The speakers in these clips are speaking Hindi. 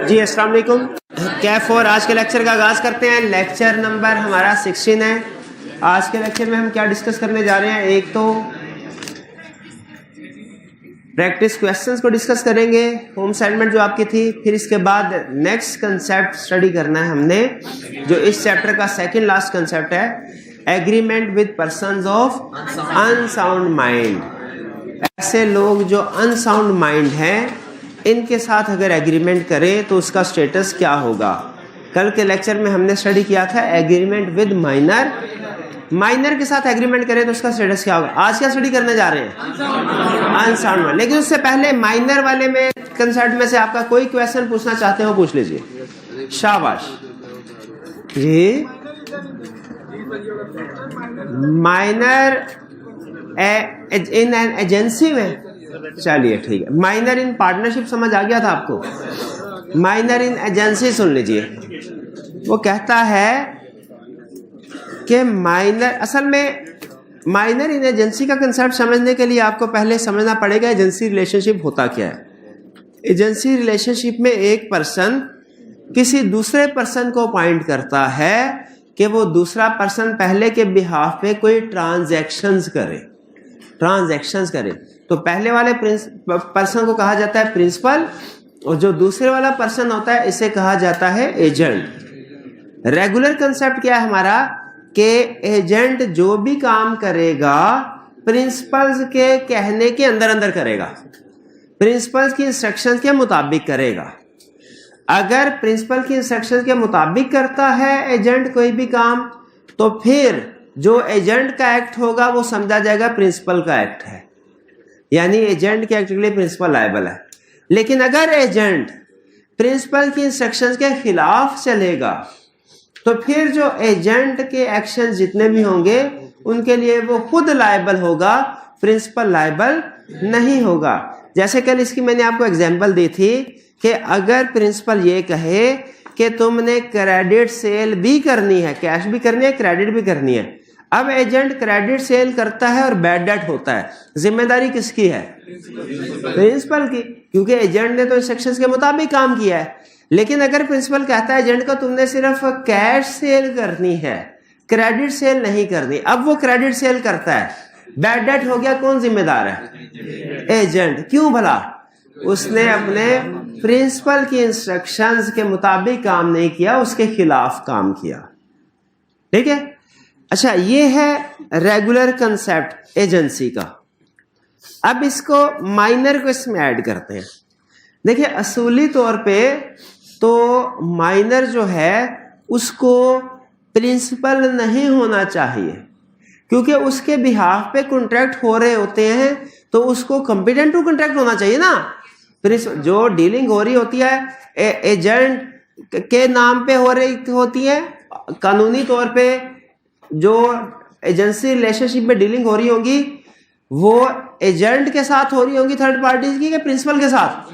जी अस्सलाम वालेकुम। कैफ और आज के लेक्चर का आगाज़ करते हैं। लेक्चर नंबर हमारा 16 है। आज के लेक्चर में हम क्या डिस्कस करने जा रहे हैं, एक तो प्रैक्टिस क्वेश्चंस को डिस्कस करेंगे, होम असाइनमेंट जो आपकी थी, फिर इसके बाद नेक्स्ट कंसेप्ट स्टडी करना है हमने, जो इस चैप्टर का सेकंड लास्ट कंसेप्ट है, agreement with persons of unsound mind. ऐसे लोग जो अनसाउंड माइंड हैं, इनके साथ अगर एग्रीमेंट करें तो उसका स्टेटस क्या होगा। कल के लेक्चर में हमने स्टडी किया था एग्रीमेंट विद माइनर, माइनर के साथ एग्रीमेंट करें तो उसका स्टेटस क्या होगा। आज क्या स्टडी करने जा रहे हैं, अनसाउंड माइंड। लेकिन उससे पहले माइनर वाले में कंसेप्ट में से आपका कोई क्वेश्चन पूछना चाहते हो पूछ लीजिए। शाबाश जी। माइनर इन एन एजेंसी में, चलिए ठीक है। माइनर इन पार्टनरशिप समझ आ गया था आपको। माइनर इन एजेंसी सुन लीजिए। वो कहता है कि माइनर, असल में माइनर इन एजेंसी का कंसेप्ट समझने के लिए आपको पहले समझना पड़ेगा एजेंसी रिलेशनशिप होता क्या है। एजेंसी रिलेशनशिप में एक पर्सन किसी दूसरे पर्सन को अपॉइंट करता है कि वो दूसरा पर्सन पहले के बिहाफ पे कोई ट्रांजैक्शंस करे। तो पहले वाले पर्सन को कहा जाता है प्रिंसिपल, और जो दूसरे वाला पर्सन होता है इसे कहा जाता है एजेंट। रेगुलर कंसेप्ट क्या है हमारा, कि एजेंट जो भी काम करेगा प्रिंसिपल्स के कहने के अंदर अंदर करेगा, प्रिंसिपल्स की इंस्ट्रक्शंस के मुताबिक करेगा। अगर प्रिंसिपल की इंस्ट्रक्शंस के मुताबिक करता है एजेंट कोई भी काम, तो फिर जो एजेंट का एक्ट होगा वो समझा जाएगा प्रिंसिपल का एक्ट है, यानी एजेंट के एक्ट के लिए प्रिंसिपल लायबल है। लेकिन अगर एजेंट प्रिंसिपल की इंस्ट्रक्शंस के खिलाफ चलेगा तो फिर जो एजेंट के एक्शन जितने भी होंगे उनके लिए वो खुद लायबल होगा, प्रिंसिपल लायबल नहीं होगा। जैसे कल इसकी मैंने आपको एग्जांपल दी थी कि अगर प्रिंसिपल ये कहे कि तुमने क्रेडिट सेल भी करनी है, कैश भी करनी है, क्रेडिट भी करनी है। अब एजेंट क्रेडिट सेल करता है और बैड डेट होता है, जिम्मेदारी किसकी है, प्रिंसिपल की, क्योंकि एजेंट ने तो इंस्ट्रक्शंस के मुताबिक काम किया है। लेकिन अगर प्रिंसिपल कहता है एजेंट को तुमने सिर्फ कैश सेल करनी है, क्रेडिट सेल नहीं करनी, अब वो क्रेडिट सेल करता है, बैड डेट हो गया, कौन जिम्मेदार है, एजेंट। क्यों भला, उसने अपने प्रिंसिपल की इंस्ट्रक्शंस के मुताबिक काम नहीं किया, उसके खिलाफ काम किया। ठीक है। अच्छा, ये है रेगुलर कंसेप्ट एजेंसी का। अब इसको माइनर को इसमें ऐड करते हैं। देखिए, असूली तौर पे तो माइनर जो है उसको प्रिंसिपल नहीं होना चाहिए, क्योंकि उसके बिहाफ पे कॉन्ट्रैक्ट हो रहे होते हैं, तो उसको कॉम्पिटेंट टू कॉन्ट्रैक्ट होना चाहिए ना। जो डीलिंग हो रही होती है एजेंट के नाम पे हो रही होती है, कानूनी तौर पे जो एजेंसी रिलेशनशिप में डीलिंग हो रही होगी वो एजेंट के साथ हो रही होगी, थर्ड पार्टीज की, कि प्रिंसिपल के साथ।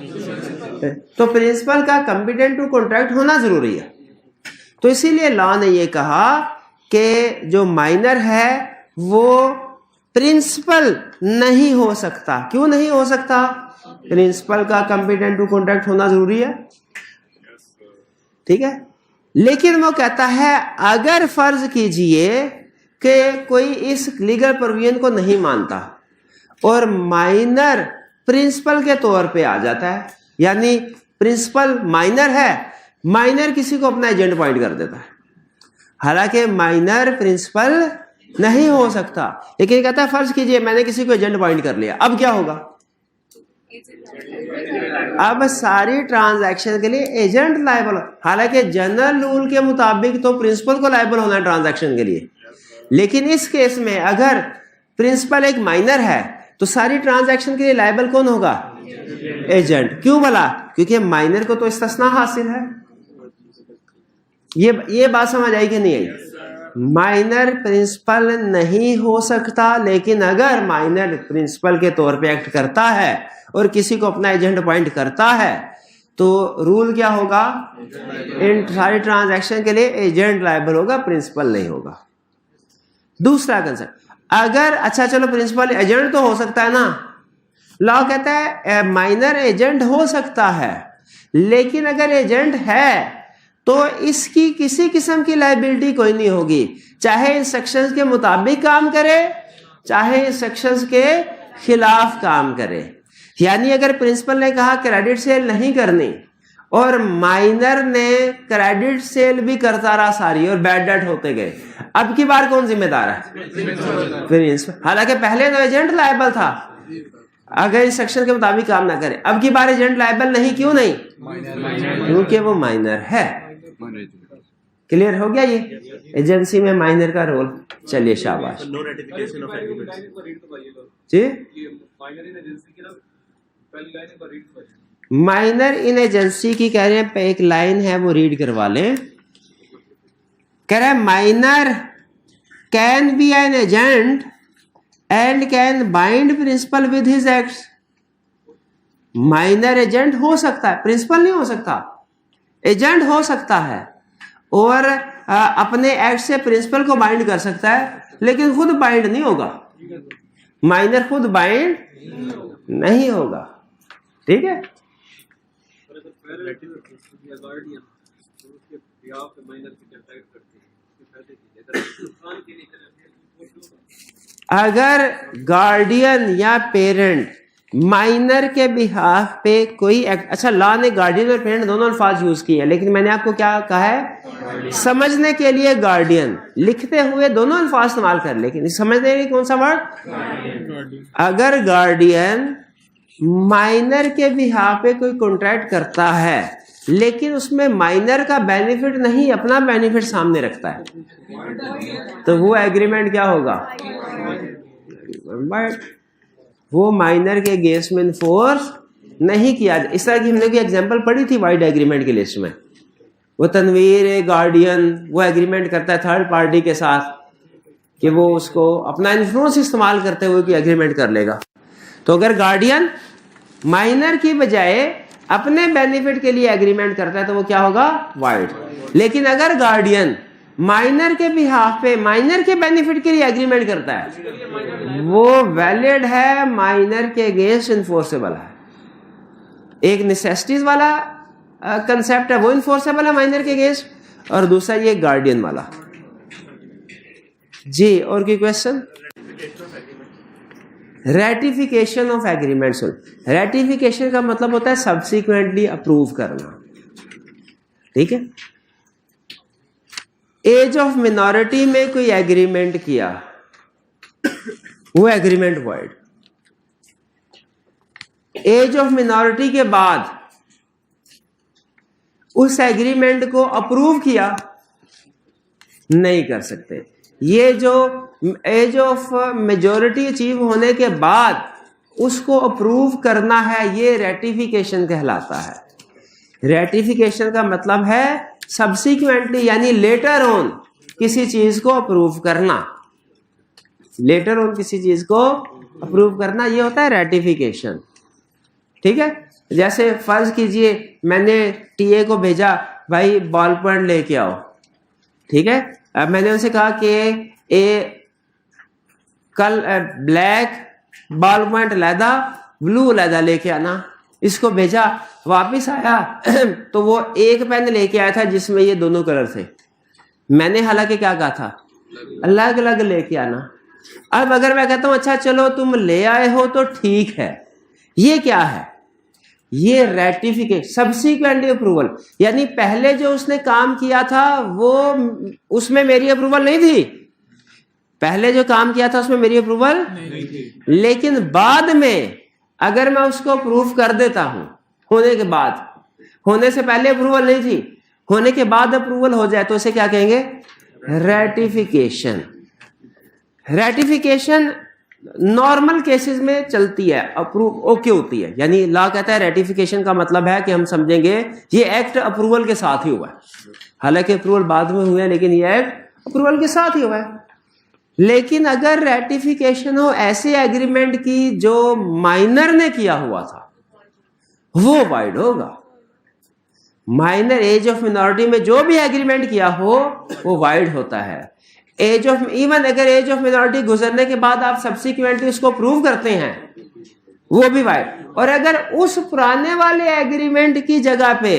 तो प्रिंसिपल का कॉम्पिटेंट टू कॉन्ट्रैक्ट होना जरूरी है। तो इसीलिए लॉ ने ये कहा कि जो माइनर है वो प्रिंसिपल नहीं हो सकता। क्यों नहीं हो सकता, प्रिंसिपल का कॉम्पिटेंट टू कॉन्ट्रैक्ट होना जरूरी है। ठीक है। लेकिन वो कहता है अगर फर्ज कीजिए कि कोई इस लीगल प्रोविजन को नहीं मानता और माइनर प्रिंसिपल के तौर पे आ जाता है, यानी प्रिंसिपल माइनर है, माइनर किसी को अपना एजेंट अपॉइंट कर देता है, हालांकि माइनर प्रिंसिपल नहीं हो सकता। लेकिन कहता है फर्ज कीजिए मैंने किसी को एजेंट अपॉइंट कर लिया, अब क्या होगा, अब सारी ट्रांजैक्शन के लिए एजेंट लायबल। हालांकि जनरल रूल के मुताबिक तो प्रिंसिपल को लायबल होना है ट्रांजैक्शन के लिए, लेकिन इस केस में अगर प्रिंसिपल एक माइनर है तो सारी ट्रांजैक्शन के लिए लायबल कौन होगा, एजेंट। क्यों भला, क्योंकि माइनर को तो इस्तिस्ना हासिल है। ये बात समझ आई कि नहीं आई। माइनर प्रिंसिपल नहीं हो सकता, लेकिन अगर माइनर प्रिंसिपल के तौर पे एक्ट करता है और किसी को अपना एजेंट अपॉइंट करता है तो रूल क्या होगा, इन सारी ट्रांजैक्शन के लिए एजेंट लायबल होगा, प्रिंसिपल नहीं होगा। दूसरा कंसेप्ट, अगर अच्छा चलो प्रिंसिपल एजेंट तो हो सकता है ना, लॉ कहता है माइनर एजेंट हो सकता है, लेकिन अगर एजेंट है तो इसकी किसी किस्म की लायबिलिटी कोई नहीं होगी, चाहे इंस्ट्रक्शंस के मुताबिक काम करे चाहे इंस्ट्रक्शंस के खिलाफ काम करे। यानी अगर प्रिंसिपल ने कहा क्रेडिट सेल नहीं करनी और माइनर ने क्रेडिट सेल भी करता रहा सारी और बैड डेट होते गए, अब की बार कौन जिम्मेदार है? प्रिंसिपल। हालांकि पहले तो एजेंट लायबल था अगर इंस्ट्रक्शन के मुताबिक काम ना करे, अब की बार एजेंट लायबल नहीं। क्यों नहीं? क्योंकि वो माइनर है। क्लियर हो गया ये एजेंसी में माइनर का रोल। चलिए शाबाश जी। माइनर इन एजेंसी की कह रहे हैं एक लाइन है वो रीड करवा लें। कह रहे हैं minor can be an agent and can bind principal with his acts. Minor agent हो सकता है, प्रिंसिपल नहीं हो सकता। एजेंट हो सकता है और अपने एक्ट से प्रिंसिपल को बाइंड कर सकता है, लेकिन खुद बाइंड नहीं होगा। माइनर खुद बाइंड नहीं होगा। ठीक है। अगर गार्डियन या पेरेंट माइनर के बिहाफ पे कोई एक्ट, अच्छा लॉ ने गार्डियन और पेरेंट दोनों अल्फाज यूज किए हैं, लेकिन मैंने आपको क्या कहा है समझने के लिए गार्डियन, लिखते हुए दोनों अल्फाज इस्तेमाल कर, लेकिन समझने के लिए कौन सा वर्ड? अगर गार्डियन माइनर के बिहाफ पे कोई कॉन्ट्रैक्ट करता है लेकिन उसमें माइनर का बेनिफिट नहीं अपना बेनिफिट सामने रखता है, तो वो एग्रीमेंट क्या होगा? वो माइनर के अगेंस्ट में इन्फोर्स नहीं किया। इस तरह की हमने कोई एग्जांपल पढ़ी थी वाइड एग्रीमेंट की लिस्ट में। वो तनवीर गार्डियन वो एग्रीमेंट करता है थर्ड पार्टी के साथ कि वो उसको अपना इन्फ्लुएंस इस्तेमाल करते हुए कोई एग्रीमेंट कर लेगा। तो अगर गार्डियन माइनर की बजाय अपने बेनिफिट के लिए एग्रीमेंट करता है तो वो क्या होगा? वाइड। लेकिन अगर गार्डियन माइनर के बिहाफ पे माइनर के बेनिफिट के लिए एग्रीमेंट करता है वो वैलिड है, माइनर के अगेंस्ट इन्फोर्सेबल है। एक नेसेसिटीज वाला कंसेप्ट है वो इन्फोर्सेबल है माइनर के अगेंस्ट, और दूसरा ये गार्डियन वाला। जी और कोई question? Ratification of agreement. Ratification का मतलब होता है सब्सिक्वेंटली अप्रूव करना। ठीक है। एज ऑफ मिनॉरिटी में कोई एग्रीमेंट किया वो agreement void. Age of minority के बाद उस एग्रीमेंट को अप्रूव किया नहीं कर सकते। ये जो एज ऑफ मेजॉरिटी अचीव होने के बाद उसको अप्रूव करना है ये रेटिफिकेशन कहलाता है। रेटिफिकेशन का मतलब है सब्सिक्वेंटली यानी लेटर ऑन किसी चीज को अप्रूव करना। लेटर ऑन किसी चीज को अप्रूव करना ये होता है रेटिफिकेशन। ठीक है। जैसे फर्ज कीजिए मैंने टीए को भेजा भाई बॉल पॉइंट लेके आओ। ठीक है। अब मैंने उनसे कहा कि कल ब्लैक बॉल पॉइंट लैदा ब्लू लैदा लेके आना। इसको भेजा, वापस आया तो वो एक पेन लेके आया था जिसमें ये दोनों कलर थे। मैंने हालांकि क्या कहा था? अलग अलग लेके आना। अब अगर मैं कहता हूं अच्छा चलो तुम ले आए हो तो ठीक है, ये क्या है? ये रेटिफिकेशन सब्सिक्वेंटली अप्रूवल। यानी पहले जो उसने काम किया था वो उसमें मेरी अप्रूवल नहीं थी। पहले जो काम किया था उसमें मेरी अप्रूवल नहीं थी, लेकिन बाद में अगर मैं उसको प्रूफ कर देता हूं होने के बाद, होने से पहले अप्रूवल नहीं थी, होने के बाद अप्रूवल हो जाए तो उसे क्या कहेंगे? रेटिफिकेशन। रेटिफिकेशन नॉर्मल केसेस में चलती है, अप्रूव ओके होती है। यानी लॉ कहता है रेटिफिकेशन का मतलब है कि हम समझेंगे ये एक्ट अप्रूवल के साथ ही हुआ है। हालांकि अप्रूवल बाद में हुआ है लेकिन ये एक्ट अप्रूवल के साथ ही हुआ है। लेकिन अगर रेटिफिकेशन हो ऐसे एग्रीमेंट की जो माइनर ने किया हुआ था वो वाइड होगा। माइनर एज ऑफ मिनॉरिटी में जो भी एग्रीमेंट किया हो वो वाइड होता है। एज ऑफ इवन अगर एज ऑफ मिनॉरिटी गुजरने के बाद आप सब्सिक्वेंटली उसको प्रूव करते हैं वो भी वाइड। और अगर उस पुराने वाले एग्रीमेंट की जगह पे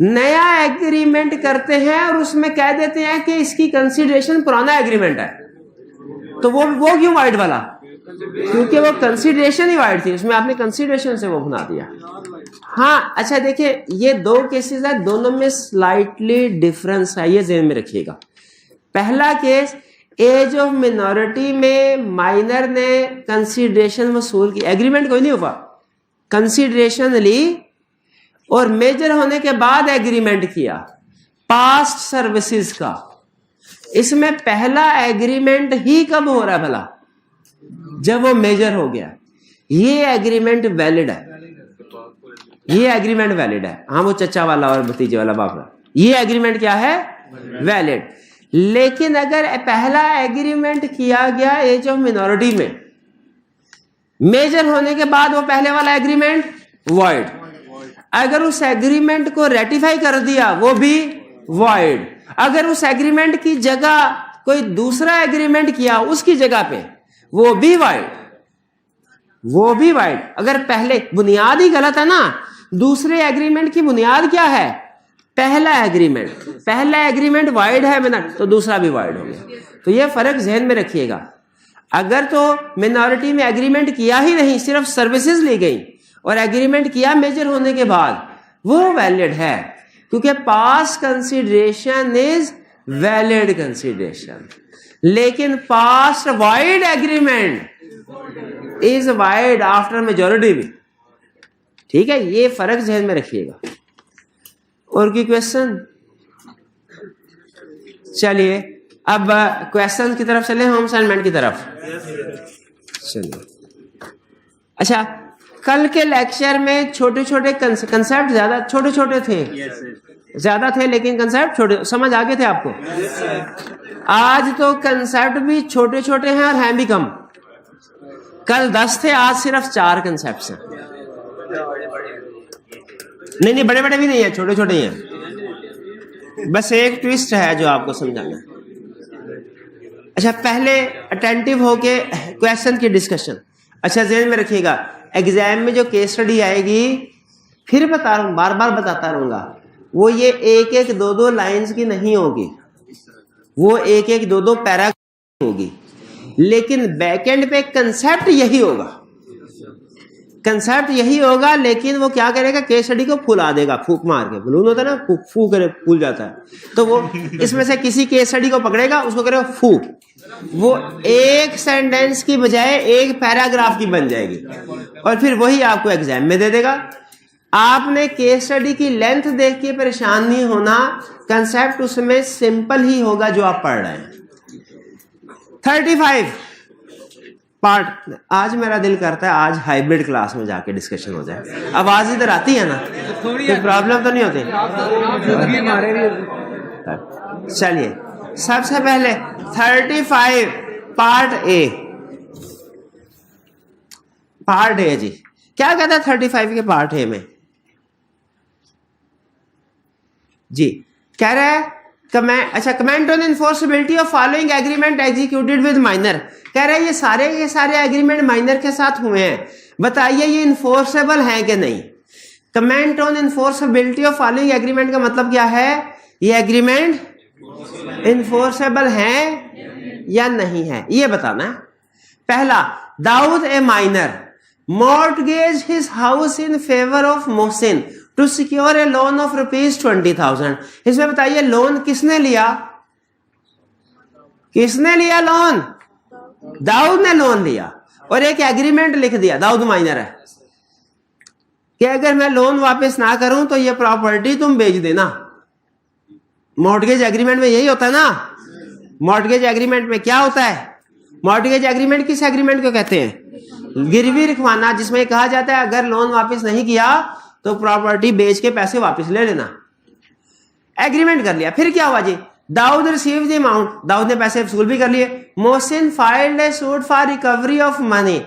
नया एग्रीमेंट करते हैं और उसमें कह देते हैं कि इसकी कंसीडरेशन पुराना एग्रीमेंट है, तो वो क्यों वाइड वाला? क्योंकि वो कंसीडरेशन ही वाइड थी, उसमें आपने कंसीडरेशन से वो बना दिया। हाँ अच्छा देखिए, ये दो केसेस है, दोनों में स्लाइटली डिफरेंस है, ये ध्यान में रखिएगा। पहला केस, एज ऑफ मिनॉरिटी में माइनर ने कंसीडरेशन वसूल की, एग्रीमेंट कोई नहीं हुआ, कंसीडरेशन ली और मेजर होने के बाद एग्रीमेंट किया पास्ट सर्विसेज का। इसमें पहला एग्रीमेंट ही कब हो रहा है भला? जब वो मेजर हो गया। ये एग्रीमेंट वैलिड है, ये एग्रीमेंट वैलिड है। हाँ वो चचा वाला और भतीजे वाला बाप वाला, ये एग्रीमेंट क्या है? वैलिड। लेकिन अगर पहला एग्रीमेंट किया गया एज ऑफ मिनॉरिटी में, मेजर होने के बाद वो पहले वाला एग्रीमेंट वॉइड। अगर उस एग्रीमेंट को रेटिफाई कर दिया वो भी वॉइड। अगर उस एग्रीमेंट की जगह कोई दूसरा एग्रीमेंट किया उसकी जगह पे, वो भी वाइड, वो भी वाइड। अगर पहले बुनियाद ही गलत है ना, दूसरे एग्रीमेंट की बुनियाद क्या है? पहला एग्रीमेंट, पहला एग्रीमेंट वाइड है बिना, तो दूसरा भी वाइड हो गया। तो ये फर्क ध्यान में रखिएगा। अगर तो मिनॉरिटी में एग्रीमेंट किया ही नहीं, सिर्फ सर्विसेज ली गई और एग्रीमेंट किया मेजर होने के बाद, वो वैलिड है, क्योंकि पास कंसीडरेशन इज वैलिड कंसीडरेशन। लेकिन past wide agreement is wide after majority भी। ठीक है, ये फर्क ध्यान में रखिएगा। और कोई क्वेश्चन? चलिए अब क्वेश्चन की तरफ चले, होम असाइनमेंट की तरफ चलिए। अच्छा, कल के लेक्चर में छोटे छोटे कंसेप्ट ज्यादा छोटे छोटे थे, ज्यादा थे लेकिन कंसेप्ट छोटे, समझ आ गए थे आपको? आज तो कंसेप्ट भी छोटे छोटे हैं और हैं भी कम। कल 10 थे, आज सिर्फ 4 कंसेप्ट हैं। नहीं बड़े बड़े भी नहीं है, छोटे छोटे ही हैं। बस एक ट्विस्ट है जो आपको समझाना है। अच्छा, पहले अटेंटिव होके क्वेश्चन की डिस्कशन। अच्छा ध्यान में रखिएगा, एग्जाम में जो केस स्टडी आएगी, फिर बता रहा हूं, बार बार बताता रहूंगा, वो ये एक एक दो दो लाइंस की नहीं होगी, वो एक एक दो दो पैराग्राफ होगी। लेकिन बैकएंड पे कंसेप्ट यही होगा, कंसेप्ट यही होगा। लेकिन वो क्या करेगा, केस स्टडी को फुला देगा, फूक मार के, बलून होता है ना, फूक करे फूल जाता है, तो वो इसमें से किसी केस स्टडी को पकड़ेगा, उसको करेगा फूक, वो एक सेंटेंस की बजाय एक पैराग्राफ की बन जाएगी और फिर वही आपको एग्जाम में दे देगा। आपने केस स्टडी की लेंथ देख के परेशान नहीं होना, कंसेप्ट उसमें सिंपल ही होगा जो आप पढ़ रहे हैं। 35 पार्ट। आज मेरा दिल करता है आज हाइब्रिड क्लास में जाके डिस्कशन हो जाए। आवाज इधर आती है ना, कोई प्रॉब्लम तो नहीं होती? चलिए सबसे पहले 35 पार्ट ए। पार्ट ए जी क्या कहता है 35 के पार्ट ए में? जी कह रहा है comment on enforceability of following agreement executed with minor. कह रहा है ये सारे एग्रीमेंट माइनर के साथ हुए हैं, बताइए ये इन्फोर्सेबल है कि नहीं। Comment on enforceability of following agreement का मतलब क्या है, ये एग्रीमेंट इन्फोर्सेबल है या नहीं है, ये बताना है। पहला, Dawood a minor mortgage his house in favour of Mohsin to secure a loan of ₹20,000। इसमें बताइए लोन किसने लिया? किसने लिया लोन? दाऊद ने लोन लिया और एक एग्रीमेंट लिख दिया, दाऊद माइनर है, कि अगर मैं लोन वापस ना करूं तो ये प्रॉपर्टी तुम बेच देना। मॉर्टगेज एग्रीमेंट में यही होता है ना। मॉर्टगेज एग्रीमेंट में क्या होता है? मॉर्टगेज एग्रीमेंट किस एग्रीमेंट को कहते हैं? गिरवी रखवाना, जिसमें कहा जाता है अगर लोन वापस नहीं किया तो प्रॉपर्टी बेच के पैसे वापस ले लेना। एग्रीमेंट कर लिया, फिर क्या हुआ जी? Dawood receive the amount, Dawood ने पैसे वसूल भी कर लिए। Mohsin filed a suit for recovery of money,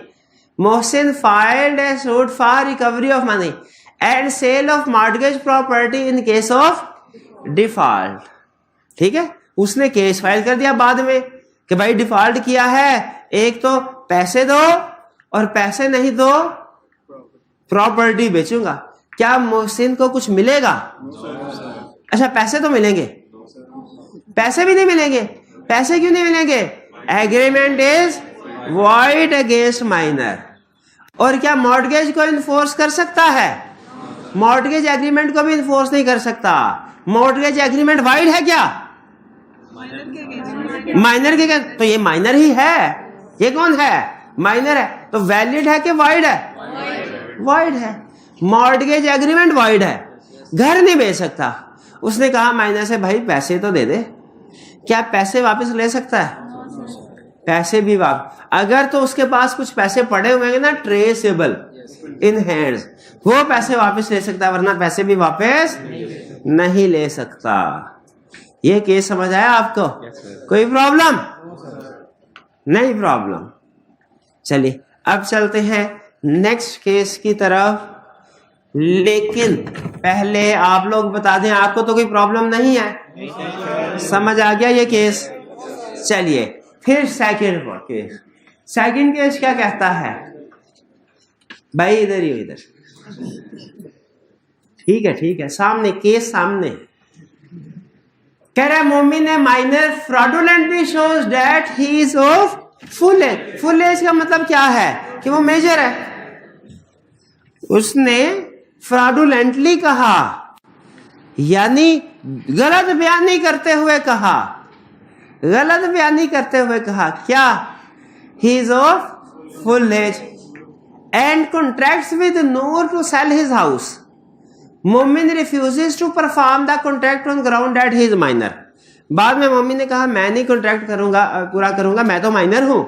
Mohsin filed a suit for recovery of money and sale of mortgage property in case of default. ठीक है, उसने केस फाइल कर दिया बाद में कि भाई डिफॉल्ट किया है, एक तो पैसे दो और पैसे नहीं दो प्रॉपर्टी बेचूंगा, क्या मोहसिन को कुछ मिलेगा? अच्छा पैसे तो मिलेंगे, पैसे भी नहीं मिलेंगे। पैसे क्यों नहीं मिलेंगे? Agreement is void against minor. और क्या मॉर्टगेज को इन्फोर्स कर सकता है? मॉर्टगेज एग्रीमेंट को भी इन्फोर्स नहीं कर सकता। मॉर्टगेज एग्रीमेंट वाइड है क्या? माइनर के तो ये माइनर ही है। ये कौन है? माइनर है। तो वैलिड है कि वाइड है? वाइड है। मॉर्टगेज एग्रीमेंट वाइड है, घर नहीं बेच सकता। उसने कहा माइनर से भाई पैसे तो दे दे। क्या पैसे वापस ले सकता है? पैसे भी वापस, अगर तो उसके पास कुछ पैसे पड़े हुए हैं ना ट्रेसेबल इन हैंड्स, वो पैसे वापस ले सकता है, वरना पैसे भी वापस नहीं ले सकता। ये केस समझ आया आपको? कोई प्रॉब्लम? नहीं प्रॉब्लम। चलिए अब चलते हैं नेक्स्ट केस की तरफ। लेकिन पहले आप लोग बता दें, आपको तो कोई प्रॉब्लम नहीं है, समझ आ गया ये केस? चलिए फिर सेकंड केस। सेकंड केस क्या कहता है भाई? इधर ही, इधर। ठीक है, सामने केस सामने कह रहा है मोमिन ने minor fraudulently shows that he is of full age. Full age का मतलब क्या है? कि वो मेजर है। उसने फ्रॉडुलेंटली कहा, यानी गलत बयानी करते हुए कहा, गलत बयानी करते हुए कहा क्या? He is of full age and contracts with Noor to sell his house. Momin refuses to perform the contract on ground that he is minor. बाद में मोमिन ने कहा मैं नहीं कॉन्ट्रैक्ट करूंगा, पूरा करूंगा, मैं तो माइनर हूं।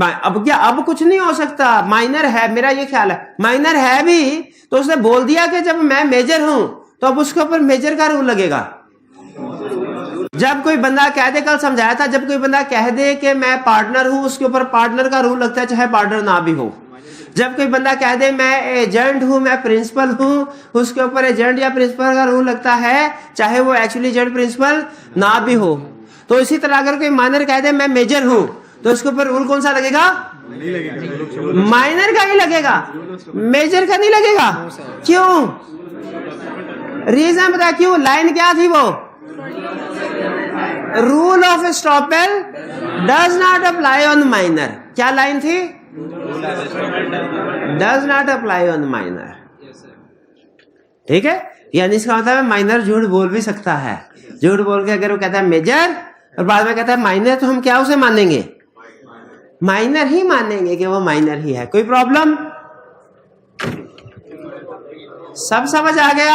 अब क्या? अब कुछ नहीं हो सकता, माइनर है। मेरा ये ख्याल है माइनर है भी, तो उसने बोल दिया कि जब मैं मेजर हूं तो अब उसके ऊपर मेजर का रूल लगेगा। जब कोई बंदा कह दे, कल समझाया था, जब कोई बंदा कह दे कि मैं पार्टनर हूं, उसके ऊपर पार्टनर का रूल लगता है, चाहे पार्टनर ना भी हो। जब कोई बंदा कह दे मैं एजेंट हूं, मैं प्रिंसिपल हूं, उसके ऊपर एजेंट या प्रिंसिपल का रूल लगता है, चाहे वो एक्चुअली एजेंट प्रिंसिपल ना भी हो। तो इसी तरह अगर कोई माइनर कह दे मैं मेजर हूं, तो उसके ऊपर रूल कौन सा लगेगा? माइनर का ही लगेगा, मेजर का नहीं लगेगा। क्यों? रीजन बता क्यों? लाइन क्या थी वो? Rule of estoppel does not apply on minor. क्या लाइन थी? Does not apply on minor. ठीक है, यानी इसका मतलब है माइनर झूठ बोल भी सकता है। झूठ बोल के अगर वो कहता है मेजर और बाद में कहता है माइनर, तो हम क्या उसे मानेंगे? माइनर ही मानेंगे कि वो माइनर ही है। कोई प्रॉब्लम? सब समझ आ गया?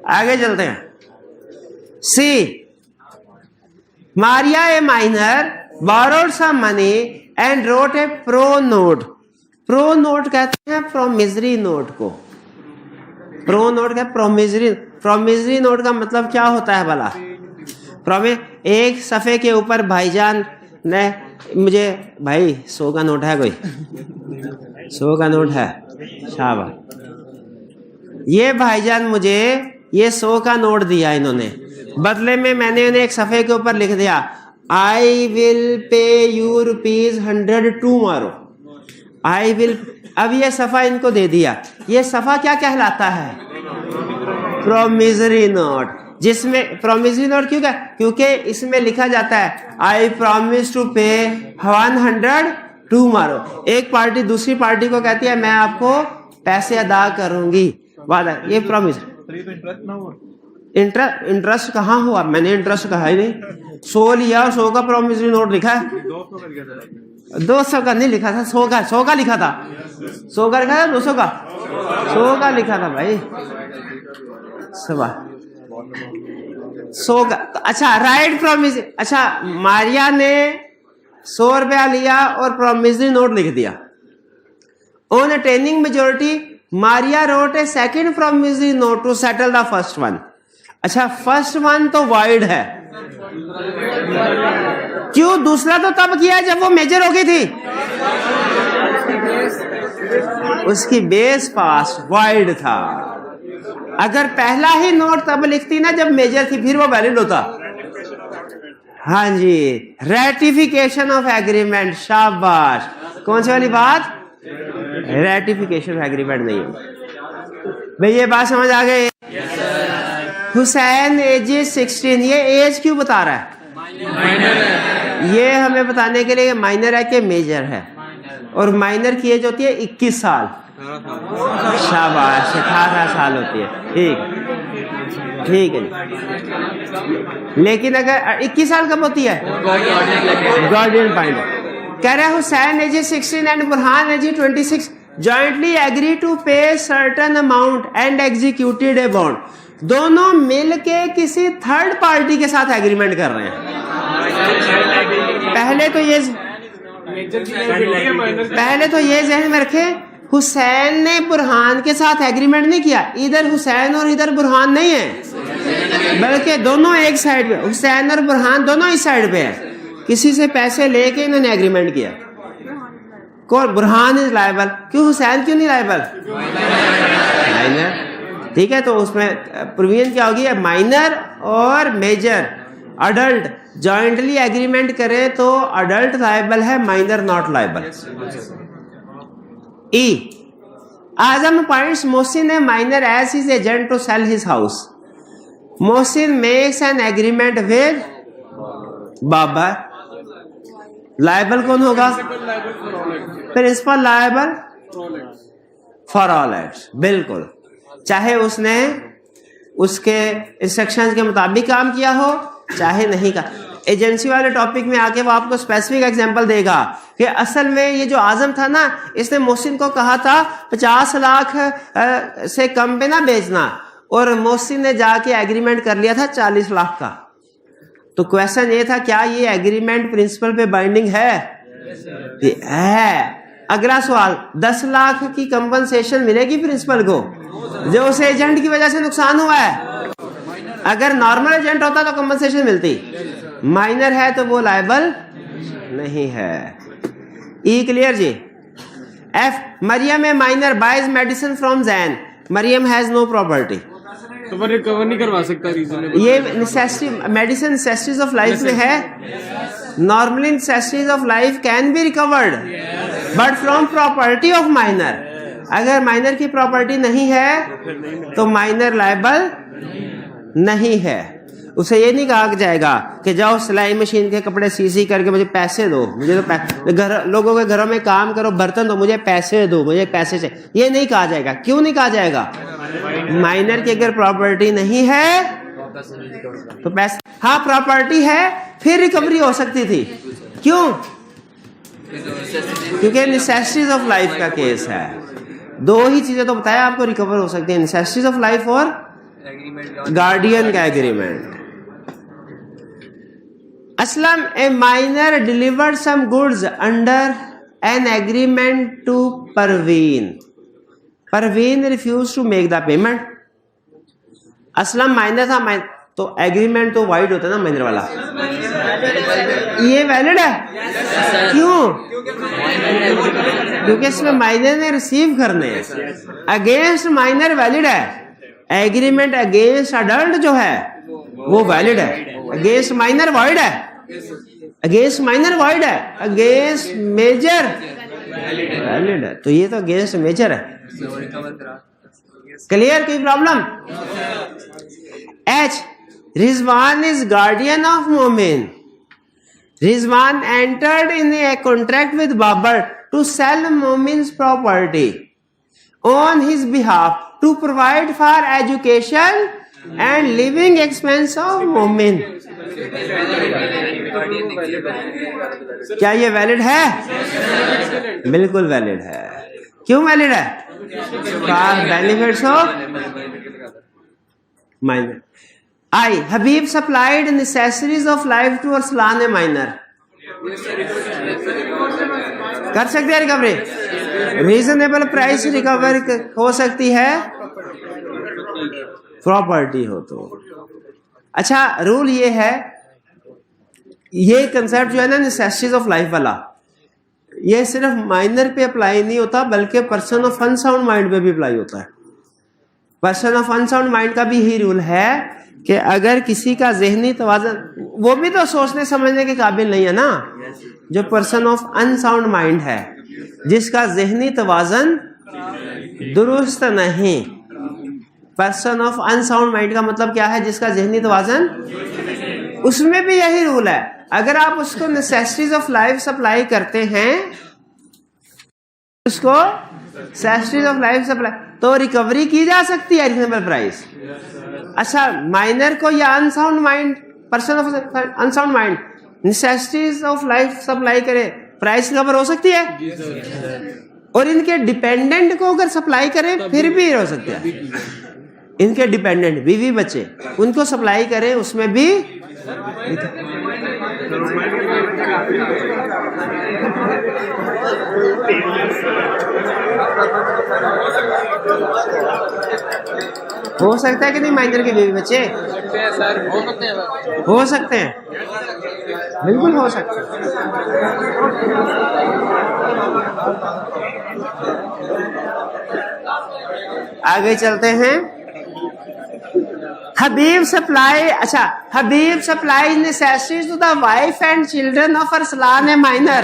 आगे चलते हैं। See, Maria a minor borrowed some money and wrote a pro note। pro note कहते हैं promissory note को। pro note का promissory note का मतलब क्या होता है भला? एक सफ़े के ऊपर भाईजान ने मुझे, भाई 100 का नोट है, कोई 100 का नोट है, शाबाश। ये भाईजान मुझे ये 100 का नोट दिया इन्होंने, बदले में मैंने इन्हें एक सफ़े के ऊपर लिख दिया I will pay you ₹100 tomorrow. I will, अब ये सफ़ा इनको दे दिया। ये सफ़ा क्या कहलाता है? Promissory note. जिसमें प्रोमिसरी नोट क्यों क्या? क्योंकि इसमें लिखा जाता है आई प्रॉमिस टू पे 100 टुमारो। एक पार्टी दूसरी पार्टी को कहती है मैं आपको पैसे अदा करूंगी, वादा। ये प्रॉमिस। इंटरेस्ट कहाँ हुआ? मैंने इंटरेस्ट कहा ही नहीं। 100 लिया, 100 का प्रॉमिसरी नोट लिखा है। 200 का नहीं लिखा था, 100 का लिखा था। 100 का लिखा था, 200 का 100 का लिखा था भाई। 100 का। अच्छा, राइट प्रॉमिस। अच्छा, मारिया ने 100 रुपया लिया और प्रॉमिसरी नोट लिख दिया। On attaining majority Maria wrote a second promissory note to settle the first one. अच्छा, फर्स्ट वन तो वाइड है। क्यों? दूसरा तो तब किया जब वो मेजर हो गई थी। उसकी बेस पास वाइड था। अगर पहला ही नोट तब लिखती ना जब मेजर थी, फिर वो वैलिड होता। हाँ जी, रेटिफिकेशन ऑफ एग्रीमेंट, शाबाश। कौन सी वाली बात? रेटिफिकेशन एग्रीमेंट नहीं होगा। भाई ये बात समझ आ गई? हुसैन एज 16, ये एज क्यों बता रहा है? ये हमें बताने के लिए माइनर है कि मेजर है, और माइनर की एज होती है 21 साल। शाबाश, 18 साल होती है। ठीक है। लेकिन अगर 21 साल कब होती है? गार्डियन पॉइंट कह रहा है Hussain age 16 and Burhan age 26 jointly agree to pay certain amount and executed a bond. दोनों मिलके किसी थर्ड पार्टी के साथ एग्रीमेंट कर रहे हैं। पहले तो ये जहन में रखे, हुसैन ने बुरहान के साथ एग्रीमेंट नहीं किया। इधर हुसैन और इधर बुरहान नहीं है, बल्कि दोनों एक साइड पे, हुसैन और बुरहान दोनों इस साइड पे है। किसी से पैसे लेके इन्होंने एग्रीमेंट किया। कौन? Burhan is liable. क्यों? हुसैन क्यों नहीं लायबल? माइनर। ठीक है, तो उसमें प्रोविजन क्या होगी? माइनर और मेजर अडल्ट जॉइंटली एग्रीमेंट करे तो अडल्ट लायबल है, माइनर नॉट लायबल। ई Azam points Mohsin a minor as his agent to sell his house. Mohsin makes an agreement with Babar. Liable कौन होगा? Principal liable for all acts. बिल्कुल, चाहे उसने उसके इंस्ट्रक्शंस के मुताबिक काम किया हो चाहे नहीं का। एजेंसी वाले टॉपिक में आके वो आपको स्पेसिफिक एग्जांपल देगा कि असल में ये जो आजम था ना, इसने मोहसिन को कहा था 50 लाख से कम पे ना बेचना, और मोहसिन ने जाके एग्रीमेंट कर लिया था 40 लाख का। तो क्वेश्चन ये था, क्या ये एग्रीमेंट प्रिंसिपल पे बाइंडिंग है? है। अगला सवाल, 10 लाख की कंपनसेशन मिलेगी प्रिंसिपल को जो उसे एजेंट की वजह से नुकसान हुआ है? अगर नॉर्मल एजेंट होता तो कंपनसेशन मिलती। माइनर है तो वो लायबल नहीं है। ई क्लियर जी? F Mariam a minor buys medicine from Jain. Mariam has no property, तो वो रिकवर नहीं करवा सकता। ये necessity, medicine necessities of life में है। Normally necessities of life can be recovered but from property of minor. अगर माइनर की प्रॉपर्टी नहीं है तो माइनर लायबल नहीं है। उसे ये नहीं कहा जाएगा कि जाओ सिलाई मशीन के कपड़े सी करके मुझे पैसे दो, मुझे तो घर लोगों के घरों में काम करो, बर्तन दो, मुझे पैसे दो, मुझे पैसे चाहिए। ये नहीं कहा जाएगा। क्यों नहीं कहा जाएगा? माइनर की अगर प्रॉपर्टी नहीं है तो पैसे, हाँ प्रॉपर्टी है फिर रिकवरी हो सकती थी। क्यों? क्योंकि नेसेसिटीज ऑफ लाइफ का केस है। दो ही चीजें तो बताया आपको रिकवर हो सकती है, नेसेसिटीज ऑफ लाइफ और गार्डियन का agreement. Aslam a minor delivered some goods under an agreement to Parveen. Parveen refuse to make the payment. Aslam minor था, तो एग्रीमेंट तो वाइड होता है ना माइनर वाला। ये वैलिड है? क्यों? क्योंकि इसमें माइनर ने रिसीव करने हैं। अगेंस्ट माइनर वैलिड है, एग्रीमेंट अगेंस्ट अडल्ट जो है वो वैलिड है। अगेंस्ट माइनर वॉइड है, अगेंस्ट माइनर वॉइड है, अगेंस्ट मेजर वैलिड है। तो ये तो अगेंस्ट मेजर है। क्लियर? कोई problem? H Rizwan is guardian of Momin. Rizwan entered in a contract with Babar to sell Momin's property on his behalf to provide for education and living expense of मोमिन। क्या ये वैलिड है? बिल्कुल वैलिड है। क्यों वैलिड है? For benefits of minor. I Habib supplied necessaries of life to Arsalan a minor. कर सकते हैं रिकवरी? रीजनेबल प्राइस रिकवर हो सकती है प्रॉपर्टी हो तो। अच्छा, रूल ये है, ये कंसेप्ट जो है ना नेसेसिटीज ऑफ लाइफ वाला, ये सिर्फ माइनर पे अप्लाई नहीं होता बल्कि पर्सन ऑफ अनसाउंड माइंड पे भी अप्लाई होता है। पर्सन ऑफ अनसाउंड माइंड का भी यही रूल है कि अगर किसी का ज़हनी तवाज़ुन, वो भी तो सोचने समझने के काबिल नहीं है ना, जो पर्सन ऑफ अनसाउंड माइंड है, जिसका जहनी तवाज़न दुरुस्त नहीं। पर्सन ऑफ अनसाउंड माइंड का मतलब क्या है? जिसका जहनी तवाज़न, उसमें भी यही रूल है। अगर आप उसको नेसेसिटीज ऑफ लाइफ सप्लाई करते हैं, उसको नेसेसिटीज ऑफ लाइफ सप्लाई, तो रिकवरी की जा सकती है रीजनेबल प्राइस। अच्छा, माइनर को या unsound mind, person of unsound mind necessities of life supply करे, प्राइस रिकवर हो सकती है। और इनके डिपेंडेंट को अगर सप्लाई करे फिर भी हो सकती है। इनके डिपेंडेंट बीवी बच्चे, उनको सप्लाई करें, उसमें भी हो सकता है कि नहीं? माइनर के बीवी बच्चे हो सकते हैं, बिल्कुल हो सकते हैं। आगे चलते हैं। Habib supply, अच्छा, Habib supplies necessities to the wife and children of Arslan a minor।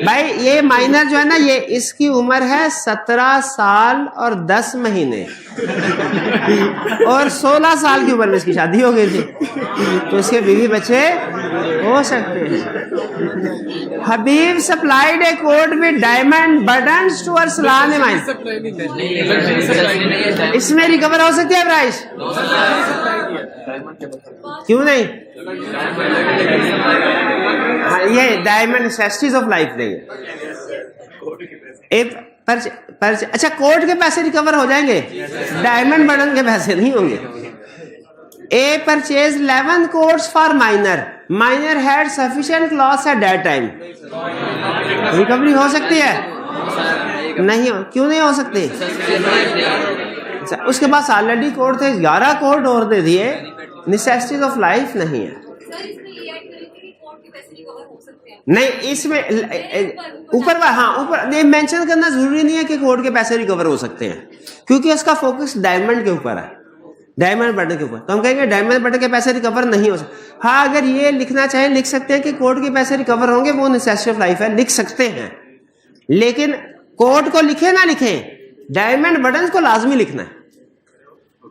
भाई ये माइनर जो है ना, ये इसकी उम्र है 17 साल और 10 महीने और 16 साल की उम्र में इसकी शादी हो गई थी, तो इसके बीवी बच्चे हो सकते हैं। Habib supplied a coat with diamond buttons to Arsalan a minor. इसमें रिकवर हो सकती है प्राइस? क्यों नहीं? हाँ, ये डायमंड नेसेसिटीज ऑफ लाइफ नहीं है। अच्छा, कोर्ट के पैसे रिकवर हो जाएंगे, डायमंड बटन के पैसे नहीं होंगे। A purchase 11 coats for minor, minor had sufficient clothes at that time. Recovery हो सकती है? नहीं हो। क्यों नहीं हो सकती? अच्छा, उसके पास ऑलरेडी कोड थे, 11 कोड और दे दिए, नेसेसिटीज ऑफ लाइफ नहीं है। नहीं, इसमें ऊपर, हाँ ऊपर ये मेंशन करना जरूरी नहीं है कि कोड के पैसे रिकवर हो सकते हैं, क्योंकि उसका फोकस डायमंड के ऊपर है, डायमंड बटन के ऊपर। तो हम कहेंगे डायमंड बटन के पैसे रिकवर नहीं हो सकते। हाँ, अगर ये लिखना चाहे लिख सकते हैं कि कोड के पैसे रिकवर होंगे, वो नेसेसिटी ऑफ लाइफ है, लिख सकते हैं। लेकिन कोड को लिखे ना लिखे, डायमंड बटन को लाजमी लिखना है,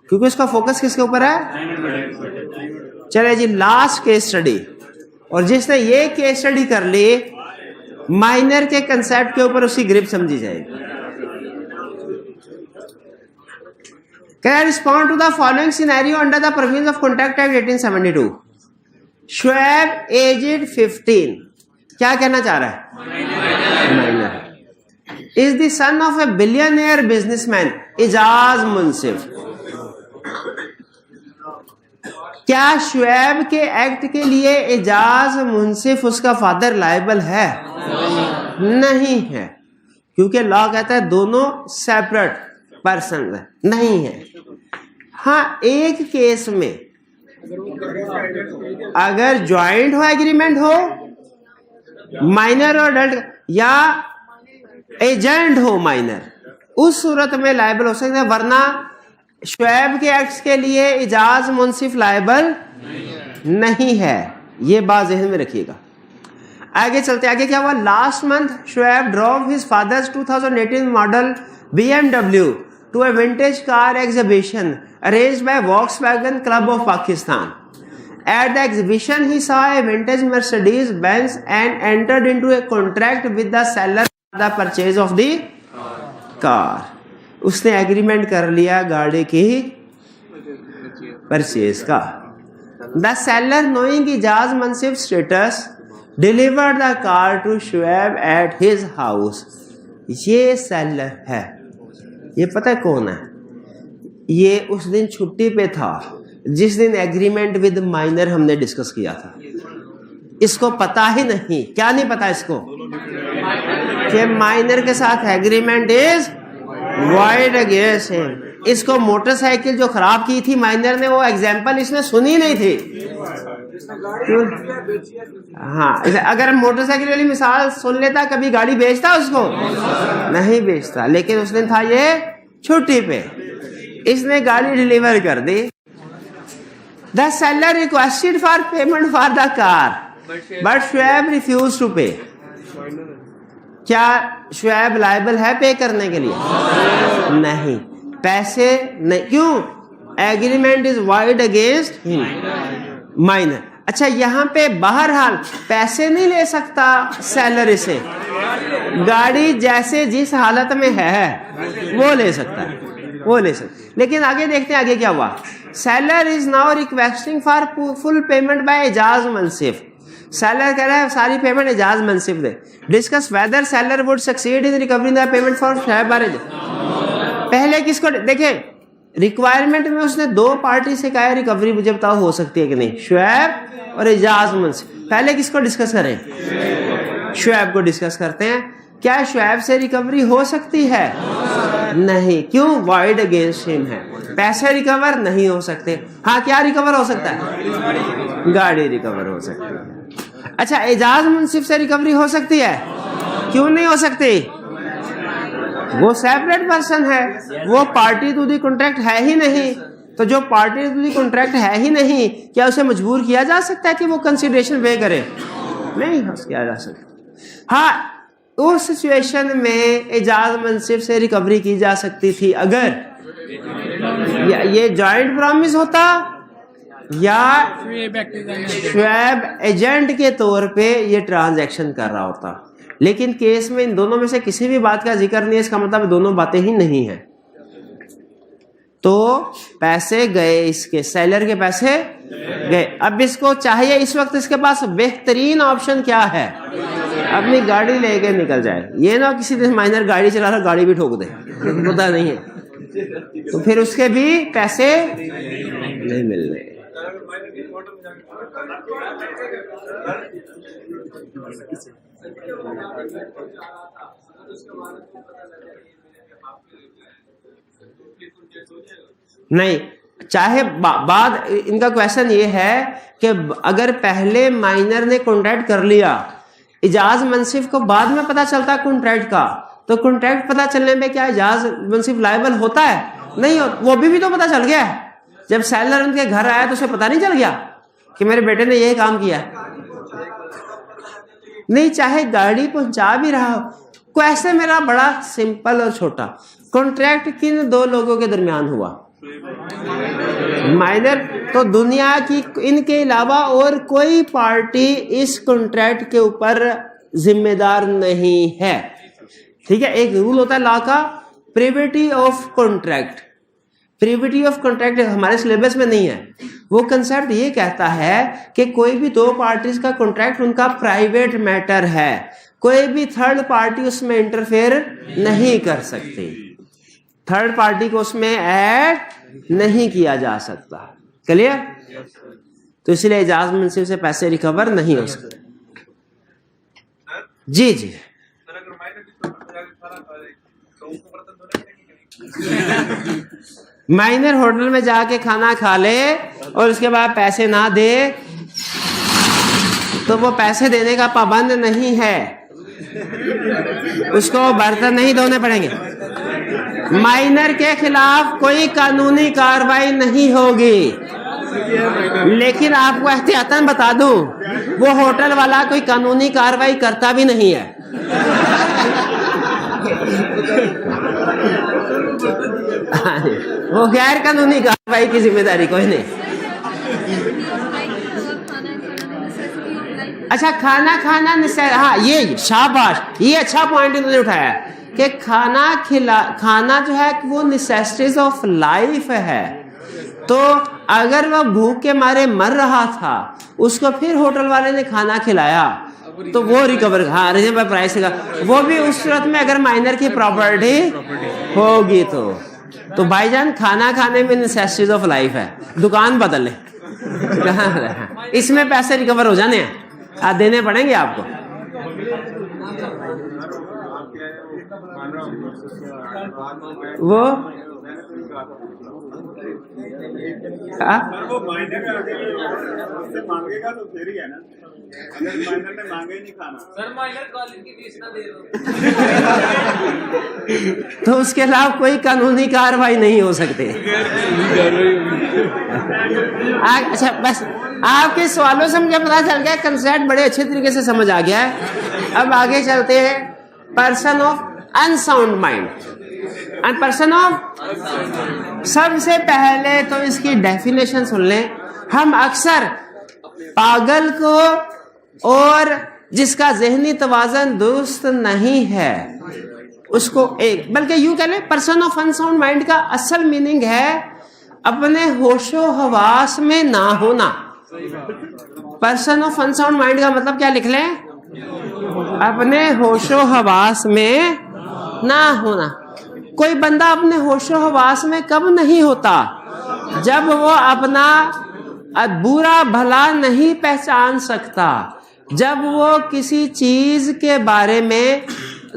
क्योंकि उसका फोकस किसके ऊपर है? चले जी, लास्ट केस स्टडी। और जिसने ये केस स्टडी कर ली, माइनर के कंसेप्ट के ऊपर उसकी ग्रिप समझी जाएगी। Can respond to the following scenario under the provisions of Contract Act 1872. Shoaib aged 15, क्या कहना चाह रहा है? Minor is the son of a billionaire businessman Ijaz Munsif. क्या शुएब के एक्ट के लिए इजाज मुंसिफ उसका फादर लायबल है? नहीं है, क्योंकि लॉ कहता है दोनों सेपरेट पर्सन है, नहीं है। हाँ, एक केस में अगर ज्वाइंट हो, एग्रीमेंट हो, माइनर और अडल्ट, या एजेंट हो माइनर, उस सूरत में लायबल हो सकते हैं, वरना शुएब के एक्ट्स के लिए इजाज मुंसिफ लायबल नहीं है। ये बात ज़हन में रखिएगा। आगे चलते, आगे क्या हुआ? Last month Shoaib drove his father's 2018 model BMW to a vintage car exhibition arranged by Volkswagen Club of Pakistan. At the exhibition, he saw a vintage Mercedes-Benz and entered into a contract with the seller for the purchase of the car. उसने एग्रीमेंट कर लिया गाड़ी की परचेज का। The seller, knowing Ijaz Munsif's status, delivered the car to Shoaib at his house. ये सेलर है, ये पता है कौन है? ये उस दिन छुट्टी पे था जिस दिन एग्रीमेंट विद माइनर हमने डिस्कस किया था। इसको पता ही नहीं। क्या नहीं पता इसको? कि माइनर के साथ agreement is void against him. इसको मोटरसाइकिल जो खराब की थी माइनर ने, वो एग्जाम्पल इसने सुनी नहीं थी। हाँ, अगर मोटरसाइकिल वाली मिसाल सुन लेता, कभी गाड़ी बेचता उसको? नहीं बेचता। लेकिन उस दिन था ये छुट्टी पे, इसने गाड़ी डिलीवर कर दी। The seller requested for payment for the car but Shoaib refuse to pay. क्या शुएब लायबल है पे करने के लिए? नहीं, पैसे नहीं। क्यों? Agreement is wide against him, minor. अच्छा, यहाँ पे बहरहाल पैसे नहीं ले सकता सैलरी से, गाड़ी जैसे जिस हालत में है वो ले सकता है, वो ले सकता है। लेकिन आगे देखते हैं आगे क्या हुआ। Seller is now requesting for full payment by Ejaz Munsif. Seller कह रहा है सारी पेमेंट एजाज मुंसिफ दे। Discuss whether seller would succeed in recovering the payment for Shoaib बारेज। पहले किसको देखें, रिक्वायरमेंट में उसने दो पार्टी से कहा रिकवरी मुझे बताओ हो सकती है कि नहीं, शुएब और एजाज मुंसिफ। पहले किसको डिस्कस करें? शुएब को डिस्कस करते हैं। क्या शुएब से रिकवरी हो सकती है? नहीं। क्यों? वाइड अगेंस्ट हिम है, पैसे रिकवर नहीं हो सकते। हाँ, क्या रिकवर हो सकता है? गाड़ी रिकवर हो सकती है। अच्छा, एजाज मुंसिफ से रिकवरी हो सकती है? क्यों नहीं हो सकती? वो सेपरेट पर्सन है, वो पार्टी टू दी कॉन्ट्रैक्ट है ही नहीं। तो जो पार्टी टू दी कॉन्ट्रैक्ट है ही नहीं, क्या उसे मजबूर किया जा सकता है कि वो कंसिडरेशन पे करे? नहीं किया जा सकता। हाँ, उस सिचुएशन में एजाज मुंसिफ से रिकवरी की जा सकती थी अगर ये जॉइंट प्रॉमिस होता या शुएब एजेंट के तौर पे ये ट्रांजैक्शन कर रहा होता। लेकिन केस में इन दोनों में से किसी भी बात का जिक्र नहीं है, इसका मतलब दोनों बातें ही नहीं है। तो पैसे गए, इसके सेलर के पैसे गए। अब इसको चाहिए, इस वक्त इसके पास बेहतरीन ऑप्शन क्या है? अपनी गाड़ी लेके निकल जाए। ये ना किसी दिन माइनर गाड़ी चला रहा गाड़ी भी ठोक दे, पता नहीं है, तो फिर उसके भी पैसे नहीं मिलने। नहीं, चाहे बाद इनका क्वेश्चन ये है कि अगर पहले माइनर ने कॉन्ट्रैक्ट कर लिया, एजाज मुंसिफ को बाद में पता चलता कॉन्ट्रैक्ट का, तो कॉन्ट्रैक्ट पता चलने में क्या एजाज मुंसिफ लायबल होता है? नहीं हो। वो भी तो पता चल गया है। जब सेलर उनके घर आया तो उसे पता नहीं चल गया कि मेरे बेटे ने यही काम किया? नहीं, चाहे गाड़ी पहुंचा भी रहा हो। क्वेश्चन मेरा बड़ा सिंपल और छोटा, कॉन्ट्रैक्ट किन दो लोगों के दरमियान हुआ? माइनर। तो दुनिया की इनके अलावा और कोई पार्टी इस कॉन्ट्रैक्ट के ऊपर जिम्मेदार नहीं है। ठीक है, एक रूल होता है लॉ का, privity of contract. Privity of contract हमारे सिलेबस में नहीं है। वो कंसेप्ट ये कहता है कि कोई भी दो पार्टीज का कॉन्ट्रैक्ट उनका प्राइवेट मैटर है, कोई भी थर्ड पार्टी उसमें इंटरफेयर नहीं कर सकती, थर्ड पार्टी को उसमें ऐड नहीं किया जा सकता। क्लियर? तो इसलिए एजाज मुंसिफ से पैसे रिकवर नहीं हो सकते। जी जी। माइनर होटल में जाके खाना खा ले और उसके बाद पैसे ना दे तो वो पैसे देने का पाबंद नहीं है, उसको बर्तन नहीं धोने पड़ेंगे। माइनर के खिलाफ कोई कानूनी कार्रवाई नहीं होगी। लेकिन आपको एहतियातन बता दूं, वो होटल वाला कोई कानूनी कार्रवाई करता भी नहीं है। वो गैर कानूनी कार्रवाई की जिम्मेदारी कोई नहीं। अच्छा, खाना खाना हाँ, ये शाबाश, ये अच्छा पॉइंट इन्होंने उठाया कि खाना जो है वो नेसेसिटीज ऑफ लाइफ है। तो अगर वह भूख के मारे मर रहा था, उसको फिर होटल वाले ने खाना खिलाया तो वो रिकवर, हाँ, रीजनेबल प्राइस का, वो भी उस सूरत में अगर माइनर की प्रॉपर्टी होगी तो भाईजान खाना खाने में नेसेसिटीज ऑफ लाइफ है, दुकान बदल ले, इसमें पैसे रिकवर हो जाने हैं, देने पड़ेंगे आपको। वो मांगेगा तो फिर ही है ना, अगर माइनर ने मांगे ही नहीं खाना। सर माइनर कॉलेज की फीस ना दे दो तो उसके खिलाफ कोई कानूनी कार्रवाई नहीं हो सकती। अच्छा, बस आपके सवालों से मुझे पता चल गया, कंसेप्ट बड़े अच्छे तरीके से समझ आ गया है। अब आगे चलते हैं। Person of unsound mind and person of. सबसे पहले तो इसकी डेफिनेशन सुन लें। हम अक्सर पागल को और जिसका जहनी तवाज़न दुरुस्त नहीं है उसको एक, बल्कि यूं कह लें पर्सन ऑफ अनसाउंड माइंड का असल मीनिंग है अपने होशो हवास में ना होना। पर्सन ऑफ अनसाउंड माइंड का मतलब क्या लिख लें? अपने होशो हवास में ना होना। कोई बंदा अपने होशो हवास में कब नहीं होता? जब वो अपना बुरा भला नहीं पहचान सकता, जब वो किसी चीज के बारे में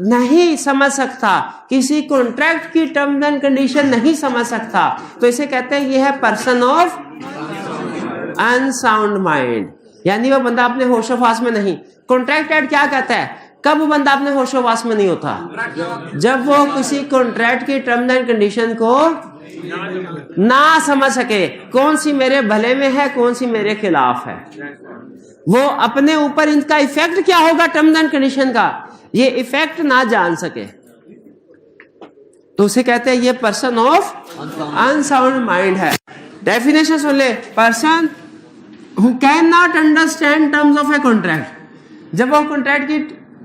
नहीं समझ सकता, किसी कॉन्ट्रैक्ट की टर्म्स एंड कंडीशन नहीं समझ सकता, तो इसे कहते हैं ये है पर्सन ऑफ अनसाउंड माइंड। यानी वो बंदा अपने होशोवास में नहीं। कॉन्ट्रैक्ट एक्ट क्या कहता है? कब वो बंदा अपने होशोवास में नहीं होता? जब वो किसी कॉन्ट्रैक्ट की टर्म्स एंड कंडीशन को ना समझ सके, कौन सी मेरे भले में है, कौन सी मेरे खिलाफ है। वो अपने ऊपर इनका इफेक्ट क्या होगा टर्म्स एंड कंडीशन का, ये इफेक्ट ना जान सके, तो उसे कहते हैं ये पर्सन ऑफ अनसाउंड माइंड है। डेफिनेशन सुन ले। Person who can not understand terms of a contract, जब वो कॉन्ट्रैक्ट की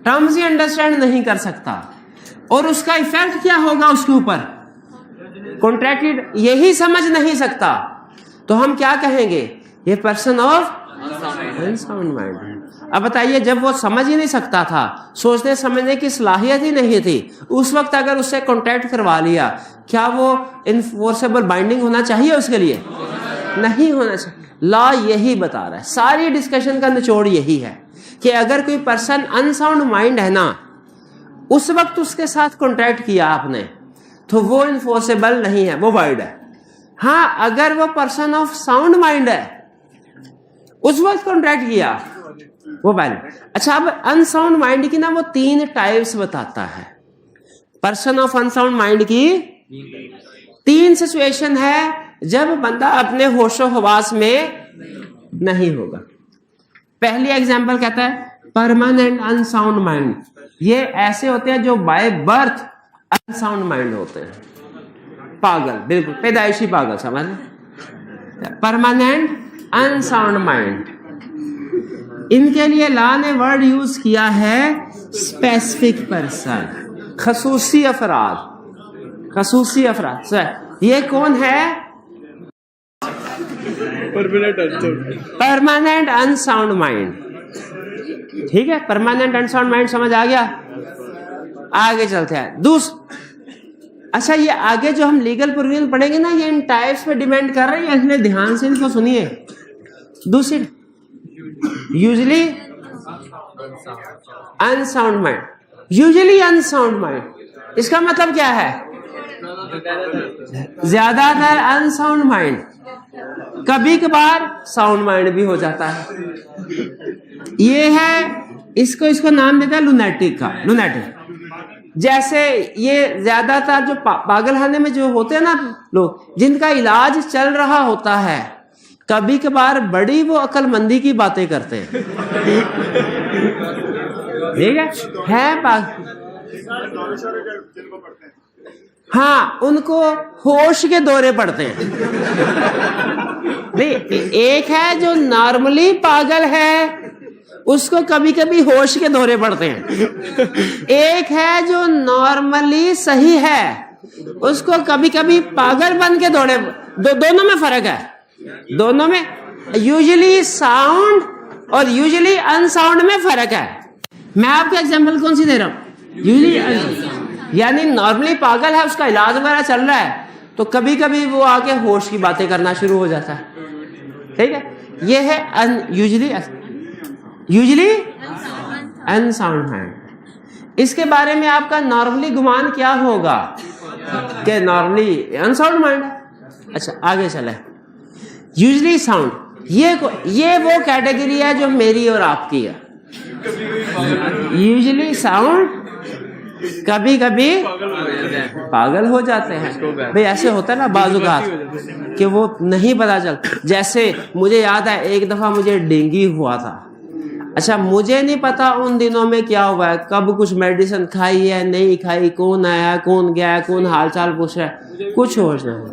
टर्म्स ही अंडरस्टैंड नहीं कर सकता और उसका इफेक्ट क्या होगा उसके ऊपर, कॉन्ट्रैक्ट की यही समझ नहीं सकता, तो हम क्या कहेंगे? ये पर्सन ऑफ अनसाउंड माइंड। अब बताइए, जब वो समझ ही नहीं सकता था, सोचने समझने की सलाहियत ही नहीं थी, उस वक्त अगर उससे कॉन्ट्रैक्ट करवा लिया, क्या वो इनफोर्सेबल बाइंडिंग होना चाहिए उसके लिए? नहीं होना चाहिए। लॉ यही बता रहा है, सारी डिस्कशन का निचोड़ यही है कि अगर कोई पर्सन अनसाउंड माइंड है ना, उस वक्त उसके साथ कॉन्ट्रैक्ट किया आपने, तो वो इनफोर्सेबल नहीं है, वो वाइड है। हाँ, अगर वो पर्सन ऑफ साउंड माइंड है, उस वक्त कॉन्ट्रैक्ट किया, वो वैलिड। अच्छा, अब अनसाउंड माइंड की ना वो 3 टाइप्स बताता है। पर्सन ऑफ अनसाउंड माइंड की 3 सिचुएशन है जब बंदा अपने होशो हवास में नहीं होगा। पहली एग्जांपल कहता है परमानेंट अनसाउंड माइंड। ये ऐसे होते हैं जो बाय बर्थ अनसाउंड माइंड होते हैं, पागल, बिल्कुल पैदाइशी पागल, समझ। परमानेंट अनसाउंड माइंड, इनके लिए लॉ ने वर्ड यूज किया है स्पेसिफिक पर्सन, खसूसी अफराद। खसूसी अफराद ये कौन है? Permanent unsound mind. ठीक है, परमानेंट अनसाउंड माइंड समझ आ गया। आगे चलते हैं। अच्छा, ये आगे जो हम लीगल प्रोविजन पढ़ेंगे ना, ये इन टाइप्स पे डिपेंड कर रहे हैं, इसलिए ध्यान से इनको सुनिए। दूसरी, usually unsound mind. Usually unsound mind, इसका मतलब क्या है? ज्यादातर अनसाउंड माइंड, कभी कभार साउंड माइंड भी हो जाता है। ये है, इसको नाम देता है लुनेटिक का। लुनेटिक जैसे ये ज्यादातर जो पागलखाने में जो होते हैं ना लोग, जिनका इलाज चल रहा होता है, कभी कभार बड़ी वो अक्लमंदी की बातें करते हैं। ठीक है हाँ, उनको होश के दौरे पड़ते हैं। नहीं, एक है जो नॉर्मली पागल है, उसको कभी कभी होश के दौरे पड़ते हैं। एक है जो नॉर्मली सही है, उसको कभी कभी पागल बन के दौड़े। दोनों में फर्क है, दोनों में यूजुअली साउंड और यूजुअली अनसाउंड में फर्क है। मैं आपको एग्जांपल कौन सी दे रहा हूँ? यूजुअली यानी नॉर्मली पागल है, उसका इलाज वगैरह चल रहा है, तो कभी कभी वो आके होश की बातें करना शुरू हो जाता है। ठीक है, ये है यूजुअली अनसाउंड माइंड। इसके बारे में आपका नॉर्मली गुमान क्या होगा कि नॉर्मली अनसाउंड माइंड है। अच्छा, आगे चले। यूजुअली साउंड, ये वो कैटेगरी है जो मेरी और आपकी है। यूजुअली साउंड कभी कभी पागल हो जाते हैं। भाई ऐसे होता है ना बाजुकात कि वो नहीं पता चल। जैसे मुझे याद है, एक दफा मुझे डेंगू हुआ था। अच्छा, मुझे नहीं पता उन दिनों में क्या हुआ है, कब कुछ मेडिसिन खाई है नहीं खाई, कौन आया कौन गया, कौन हालचाल पूछ रहा है, कुछ होश नहीं है।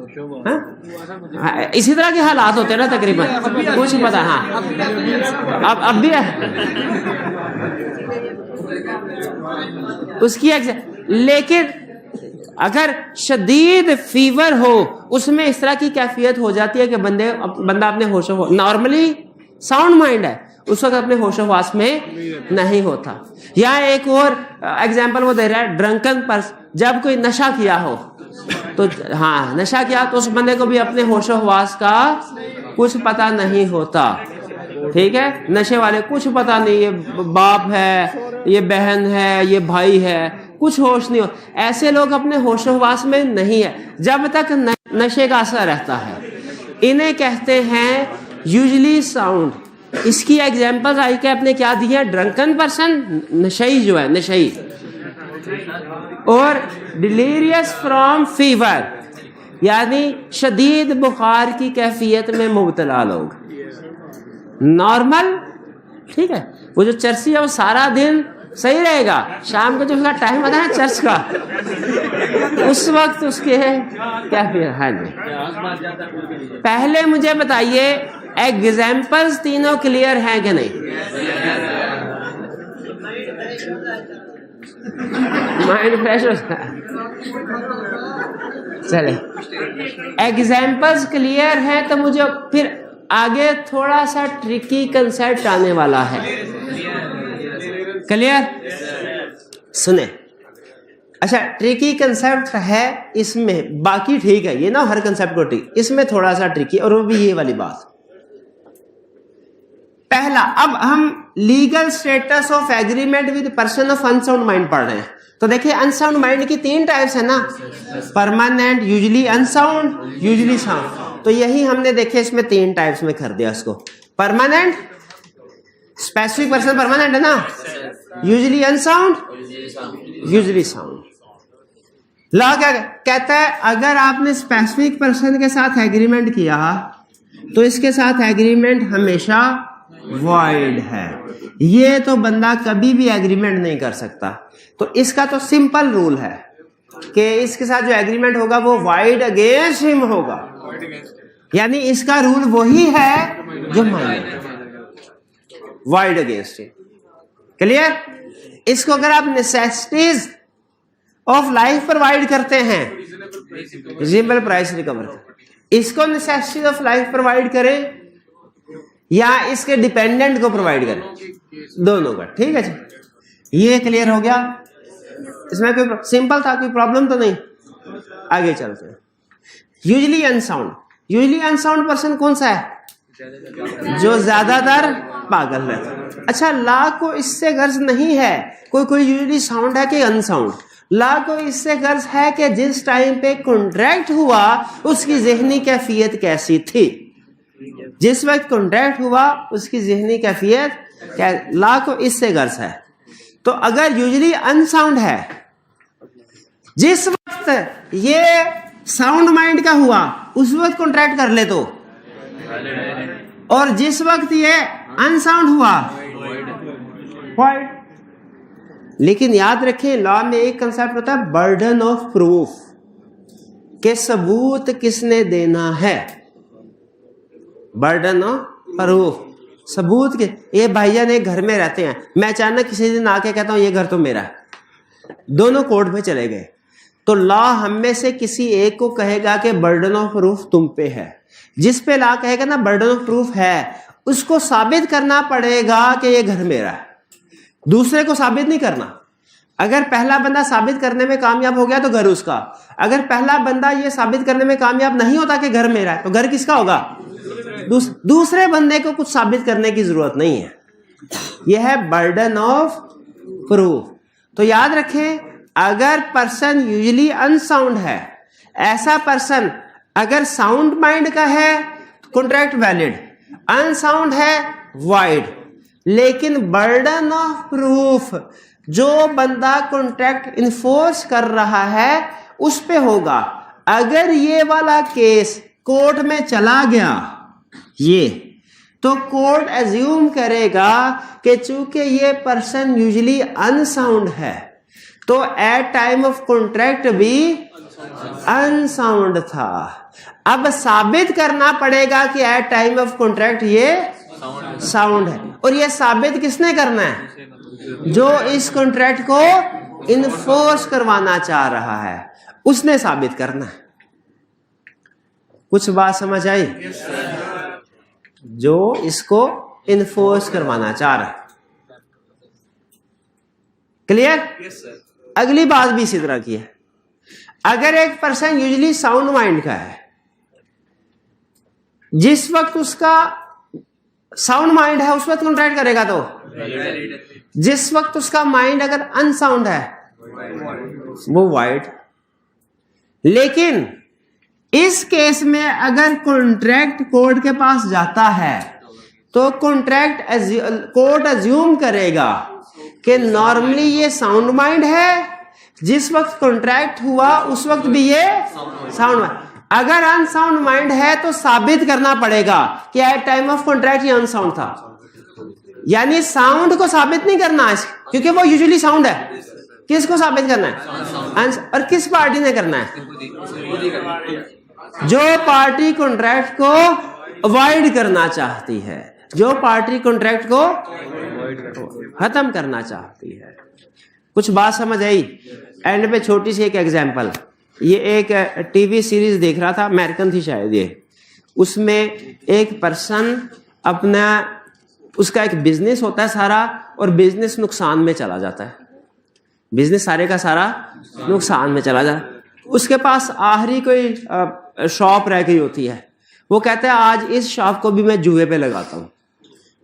हाँ, इसी तरह के हालात होते हैं ना तकरीबन, कुछ पता। हाँ अब भी है उसकी लेकिन अगर शदीद फीवर हो उसमें इस तरह की कैफियत हो जाती है कि बंदा अपने होशो, नॉर्मली साउंड माइंड है, उस वक्त अपने होशोवास में नहीं होता। या एक और एग्जांपल वो दे रहा है, ड्रंकन पर्सन, जब कोई नशा किया हो तो, हाँ नशा किया तो उस बंदे को भी अपने होशोवास का कुछ पता नहीं होता। ठीक है, नशे वाले कुछ पता नहीं, ये बाप है, ये बहन है, ये भाई है, कुछ होश नहीं हो। ऐसे लोग अपने होशोवास में नहीं है जब तक नशे का असर रहता है। इन्हें कहते हैं यूजली साउंड। इसकी एग्जांपल आई के आपने क्या दिया, ड्रंकन पर्सन, नशई जो है नशई, और डिलीरियस फ्रॉम फीवर यानी शदीद बुखार की कैफियत में मुब्तला लोग। नॉर्मल ठीक है, वो जो चर्सी है वो सारा दिन सही रहेगा, शाम को जो उसका टाइम आता है चर्च का, उस वक्त उसके क्या फिर। हाँ जी, पहले मुझे बताइए एग्जाम्पल्स तीनों क्लियर हैं कि नहीं? माइंड फ्रेश होता है। चले, एग्जाम्पल्स क्लियर है तो मुझे फिर आगे थोड़ा सा ट्रिकी कंसेप्ट आने वाला है। क्लियर? सुने, अच्छा ट्रिकी कंसेप्ट है इसमें, बाकी ठीक है, ये ना हर कंसेप्ट को ट्रिक, इसमें थोड़ा सा ट्रिकी, और वो भी ये वाली बात। पहला, अब हम legal status of agreement with person of unsound mind पढ़ रहे हैं। तो देखिए अनसाउंड माइंड की 3 टाइप्स है ना, permanent, usually unsound, usually sound. तो यही हमने देखे इसमें 3 टाइप्स में कर दिया इसको। परमानेंट, स्पेसिफिक पर्सन परमानेंट है ना, usually unsound, usually sound. Law क्या कहता है, अगर आपने स्पेसिफिक पर्सन के साथ एग्रीमेंट किया तो इसके साथ एग्रीमेंट हमेशा वॉइड है, ये तो बंदा कभी भी एग्रीमेंट नहीं कर सकता। तो इसका तो सिंपल रूल है कि इसके साथ जो एग्रीमेंट होगा वो वॉइड अगेंस्ट हिम होगा, यानी इसका रूल वही है जो minor, void against him. Clear? इसको अगर आप नेसेसिटीज ऑफ लाइफ प्रोवाइड करते हैं, रिजनेबल प्राइस रिकवर, इसको नेसेसिटीज ऑफ लाइफ प्रोवाइड करें या इसके डिपेंडेंट को प्रोवाइड करें, दोनों का। ठीक है जी, ये क्लियर हो गया? इसमें कोई सिंपल था, कोई प्रॉब्लम तो नहीं? आगे चलते हैं। Usually unsound, usually unsound person कौन सा है? जो ज्यादातर पागल रहता है। अच्छा, ला को इससे गर्ज नहीं है कोई यूजुअली साउंड है कि अनसाउंड, ला को इससे गर्ज है कि जिस टाइम पे कॉन्ट्रैक्ट हुआ उसकी ज़हनी कैफियत कैसी थी, जिस वक्त कॉन्ट्रैक्ट हुआ उसकी ज़हनी कैफियत क्या, ला को इससे गर्ज है। तो अगर यूजुअली अनसाउंड है, जिस वक्त ये साउंड माइंड का हुआ उस वक्त कॉन्ट्रैक्ट कर ले तो, और जिस वक्त ये अनसाउंड हुआ वॉइड। लेकिन याद रखें लॉ में एक कंसेप्ट होता है बर्डन ऑफ प्रूफ, के सबूत किसने देना है, बर्डन ऑफ प्रूफ, सबूत के। ये भाईजान एक घर में रहते हैं, मैं अचानक किसी दिन आके कहता हूं ये घर तो मेरा है, दोनों कोर्ट में चले गए, तो लॉ हम में से किसी एक को कहेगा कि बर्डन ऑफ प्रूफ तुम पे है। जिस पे लॉ कहेगा ना बर्डन ऑफ प्रूफ है, उसको साबित करना पड़ेगा कि ये घर मेरा है, दूसरे को साबित नहीं करना। अगर पहला बंदा साबित करने में कामयाब हो गया तो घर उसका, अगर पहला बंदा ये साबित करने में कामयाब नहीं होता कि घर मेरा है तो घर किसका होगा? दूसरे बंदे को कुछ साबित करने की जरूरत नहीं है। यह है बर्डन ऑफ प्रूफ। तो याद रखें, अगर पर्सन यूजुअली अनसाउंड है, ऐसा पर्सन अगर साउंड माइंड का है कॉन्ट्रैक्ट वैलिड, अनसाउंड है वॉइड। लेकिन बर्डन ऑफ प्रूफ जो बंदा कॉन्ट्रैक्ट इन्फोर्स कर रहा है उस पे होगा। अगर ये वाला केस कोर्ट में चला गया, ये तो कोर्ट एज्यूम करेगा कि चूंकि ये पर्सन यूजुअली अनसाउंड है तो एट टाइम ऑफ कॉन्ट्रैक्ट भी अनसाउंड था। अब साबित करना पड़ेगा कि एट टाइम ऑफ कॉन्ट्रैक्ट ये साउंड है। और ये साबित किसने करना है? जो इस कॉन्ट्रैक्ट को इन्फोर्स करवाना चाह रहा है उसने साबित करना है। कुछ बात समझ आई? जो इसको इन्फोर्स करवाना चाह रहा है। क्लियर? अगली बात भी इसी तरह की है। अगर एक पर्सन यूजुअली साउंड माइंड का है, जिस वक्त उसका साउंड माइंड है उस वक्त कॉन्ट्रैक्ट करेगा, तो जिस वक्त उसका माइंड अगर अनसाउंड है वो वाइड। लेकिन इस केस में अगर कॉन्ट्रैक्ट कोर्ट के पास जाता है तो कोर्ट अज्यूम करेगा कि नॉर्मली ये साउंड माइंड है, जिस वक्त कॉन्ट्रैक्ट हुआ उस वक्त भी ये साउंड माइंड। अगर अनसाउंड माइंड है तो साबित करना पड़ेगा कि एट टाइम ऑफ कॉन्ट्रैक्ट ये अनसाउंड था। यानी साउंड को साबित नहीं करना क्योंकि वो यूजुअली साउंड है। किसको साबित करना है? और किस पार्टी ने करना है? जो पार्टी कॉन्ट्रैक्ट को अवॉइड करना चाहती है, जो पार्टी कॉन्ट्रैक्ट को खत्म करना चाहती है। कुछ बात समझ आई? एंड पे छोटी सी एक एग्जांपल, ये एक टीवी सीरीज देख रहा था, अमेरिकन थी शायद ये। उसमें एक पर्सन अपना, उसका एक बिजनेस होता है सारा, और बिजनेस नुकसान में चला जाता है। बिजनेस सारे का सारा नुकसान में चला जाता है। उसके पास आखिरी कोई शॉप रह गई होती है। वो कहता है आज इस शॉप को भी मैं जुए पे लगाता हूँ।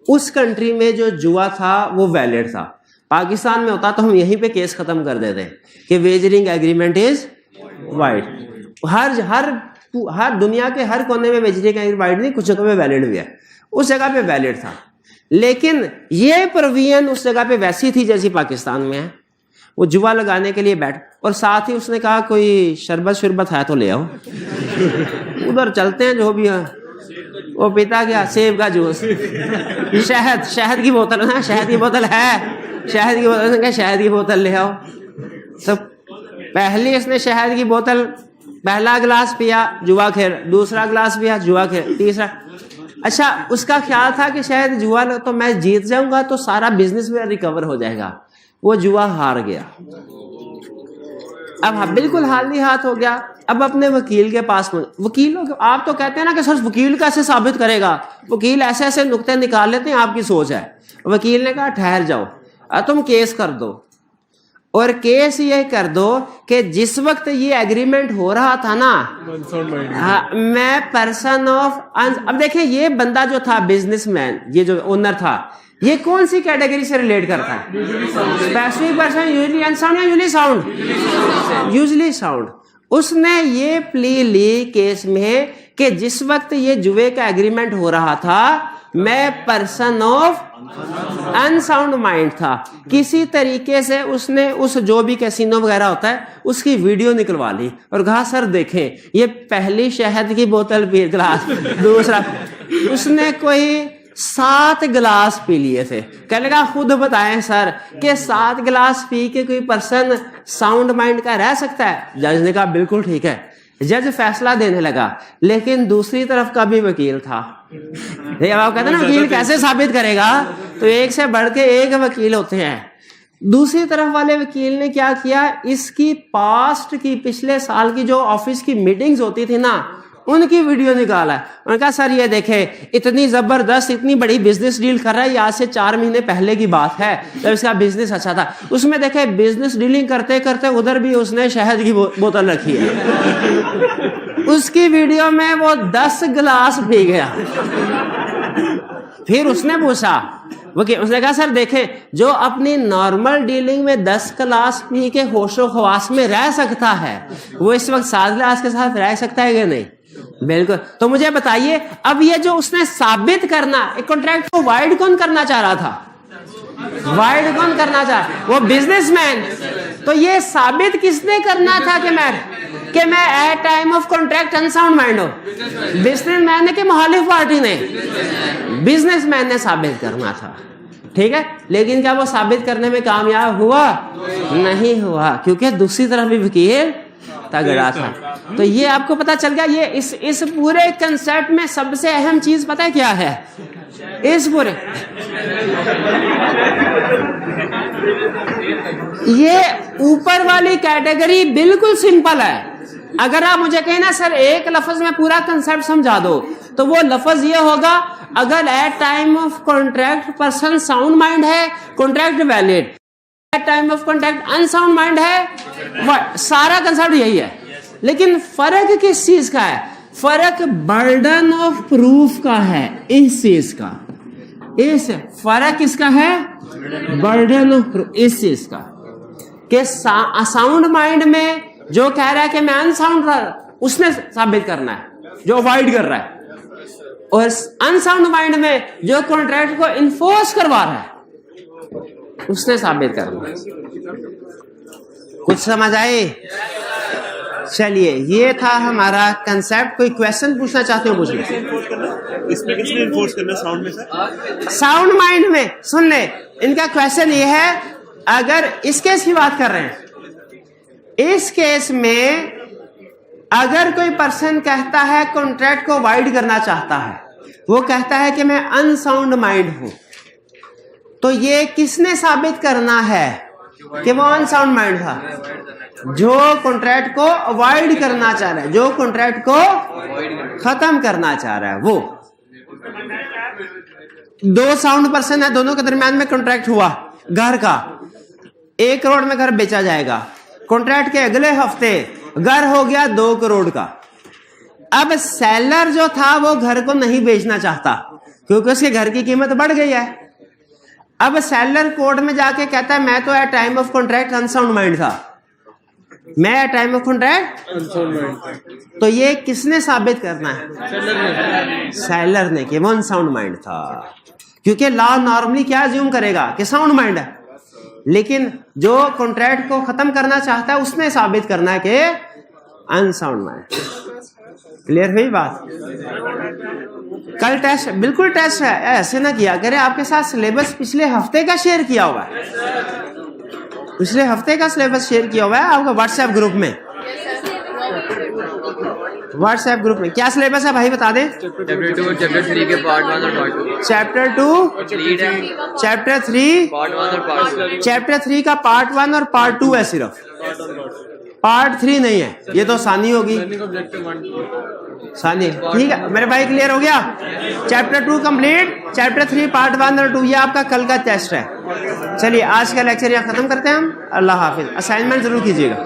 उस कंट्री में जो जुआ था वो वैलिड था। पाकिस्तान में होता तो हम यहीं पे केस खत्म कर देते कि वेजरिंग एग्रीमेंट इज वाइड। हर दुनिया के हर कोने में वेजरिंग एग्रीमेंट वाइड नहीं, कुछ जगह पे वैलिड भी है। उस जगह पे वैलिड था, लेकिन ये प्रोविजन उस जगह पे वैसी थी जैसी पाकिस्तान में है। वो जुआ लगाने के लिए बैठ, और साथ ही उसने कहा कोई शरबत है तो ले आओ, उधर चलते हैं जो भी है। वो पीता गया सेब का जूस, शहद की बोतल है, शहद की बोतल है, शहद की बोतल, शहद की बोतल ले आओ। तो पहले इसने शहद की बोतल, पहला गिलास पिया जुआ खेल, दूसरा गिलास पिया जुआ खेल, तीसरा। अच्छा, उसका ख्याल था कि शायद जुआ तो मैं जीत जाऊंगा तो सारा बिजनेस मेरा रिकवर हो जाएगा। वो जुआ हार गया। अब बिल्कुल हाली हाथ हो गया। अब अपने वकील के पास, वकील आप तो कहते हैं ना कि सर वकील कैसे साबित करेगा, वकील ऐसे ऐसे नुक्ते निकाल लेते हैं, आपकी सोच है। वकील ने कहा ठहर जाओ, तुम केस कर दो, और केस ये कर दो कि जिस वक्त ये एग्रीमेंट हो रहा था ना, मैं पर्सन ऑफ, अब देखिए ये बंदा जो था बिजनेसमैन, ये जो ओनर था, ये कौन सी कैटेगरी से रिलेट करता है? स्पेसिफिक पर्सन, यूजुअली अनसाउंड या यूजुअली साउंड? Usually sound. उसने ये प्ली ली केस में कि जिस वक्त ये जुए का एग्रीमेंट हो रहा था मैं पर्सन ऑफ अनसाउंड माइंड था। किसी तरीके से उसने उस जो भी कैसीनो वगैरह होता है उसकी वीडियो निकलवा ली और कहा सर देखें ये पहली शहद की बोतल पी, गिलास दूसरा, उसने कोई 7 गिलास पी लिए थे। कहने लगा खुद बताएं सर कि 7 गिलास पी के कोई पर्सन साउंड माइंड का रह सकता है? जज ने कहा बिल्कुल ठीक है। जज फैसला देने लगा, लेकिन दूसरी तरफ का भी वकील था। आप कहते हैं ना वकील कैसे साबित करेगा, तो एक से बढ़ के एक वकील होते हैं। दूसरी तरफ वाले वकील ने क्या किया, इसकी पास्ट की, पिछले साल की जो ऑफिस की मीटिंग्स होती थी ना, उनकी वीडियो निकाला। उन्होंने कहा सर ये देखे इतनी जबरदस्त, इतनी बड़ी बिजनेस डील कर रहा है, ये आज से 4 महीने पहले की बात है जब इसका बिजनेस अच्छा था। उसमें देखे बिजनेस डीलिंग करते करते उधर भी उसने शहद की बोतल रखी है। उसकी वीडियो में वो 10 गिलास पी गया। फिर उसने पूछा, उसने कहा सर देखे जो अपनी नॉर्मल डीलिंग में 10 गिलास पी के होशो खवास में रह सकता है, वो इस वक्त 7 गिलास के साथ रह सकता है या नहीं? बिल्कुल। तो मुझे बताइए, अब ये जो उसने साबित करना, एक कॉन्ट्रैक्ट को वाइड कौन करना चाह रहा था? वाइड कौन करना चाह? वो बिजनेसमैन। तो ये साबित किसने करना था कि मैं at time of contract unsound mind हो? बिजनेसमैन ने कि मुखालिफ पार्टी ने? बिजनेसमैन ने साबित करना था, ठीक है। लेकिन क्या वो साबित करने में कामयाब हुआ? नहीं हुआ, क्योंकि दूसरी तरफ भी वकील तगड़ा था। तो ये आपको पता चल गया। ये इस पूरे कंसेप्ट में सबसे अहम चीज पता है क्या है? इस पूरे ये ऊपर वाली कैटेगरी बिल्कुल सिंपल है। अगर आप मुझे कहें ना सर एक लफ्ज में पूरा कंसेप्ट समझा दो, तो वो लफ्ज ये होगा, अगर at time of contract person sound mind है, contract valid. At time of contract unsound mind है। सारा कंसेप्ट यही है। लेकिन फर्क किस चीज का है? फर्क बर्डन ऑफ प्रूफ का है। इस चीज का, इस फर्क किसका है? बर्डन ऑफ प्रूफ, इस चीज का कि साउंड माइंड में जो कह रहा है कि मैं अनसाउंड रहा, उसने साबित करना है जो अवॉइड कर रहा है, और अनसाउंड माइंड में जो कॉन्ट्रैक्ट को इन्फोर्स करवा रहा है, उसने साबित करना है। कुछ समझ आए? चलिए, ये था हमारा कंसेप्ट। कोई क्वेश्चन पूछना चाहते हो? पूछ लो। इसमें किसने इन्फोर्स करना साउंड में सर? साउंड माइंड में। सुन ले, इनका क्वेश्चन ये है, अगर इस केस की बात कर रहे हैं, इस केस में अगर कोई पर्सन कहता है कॉन्ट्रैक्ट को वाइड करना चाहता है, वो कहता है कि मैं अनसाउंड माइंड हूं, तो ये किसने साबित करना है कि वो अनसाउंड माइंड था? जो कॉन्ट्रैक्ट को अवॉइड करना चाह रहा है, जो कॉन्ट्रैक्ट को खत्म करना चाह रहा है, वो। दो साउंड पर्सन है, दोनों के दरमियान में कॉन्ट्रैक्ट हुआ घर का। 1 करोड़ में घर बेचा जाएगा। कॉन्ट्रैक्ट के अगले हफ्ते घर हो गया 2 करोड़ का। अब सेलर जो था वो घर को नहीं बेचना चाहता, क्योंकि उसके घर की कीमत बढ़ गई है। अब सेलर कोर्ट में जाके कहता है मैं तो at time of contract unsound mind था, मैं at time of contract unsound mind. तो ये किसने साबित करना है? सेलर ने कि वो अनसाउंड माइंड था, क्योंकि लॉ नॉर्मली क्या अज्यूम करेगा कि साउंड माइंड है, लेकिन जो कॉन्ट्रैक्ट को खत्म करना चाहता है उसने साबित करना है कि अनसाउंड माइंड। क्लियर हुई बात? कल टेस्ट, बिल्कुल टेस्ट है, ऐसे ना किया करे। आपके साथ सिलेबस पिछले हफ्ते का शेयर किया हुआ है, पिछले हफ्ते का सिलेबस शेयर किया हुआ है आपका व्हाट्सएप ग्रुप में। व्हाट्सएप ग्रुप में क्या सिलेबस है भाई बता दें? चैप्टर 2 चैप्टर 3 के पार्ट 1 और पार्ट 2। चैप्टर 2 चैप्टर 3 पार्ट 1 और पार्ट 2। चैप्टर 3 का पार्ट 1 और पार्ट 2 है, सिर्फ पार्ट 3 नहीं है। ये तो सानी होगी, सानी। ठीक है मेरे भाई, क्लियर हो गया? चैप्टर 2 कंप्लीट, चैप्टर 3 पार्ट 1 और 2 ये आपका कल का टेस्ट है। चलिए आज का लेक्चर यहाँ खत्म करते हैं हम। अल्लाह हाफिज। असाइनमेंट जरूर कीजिएगा।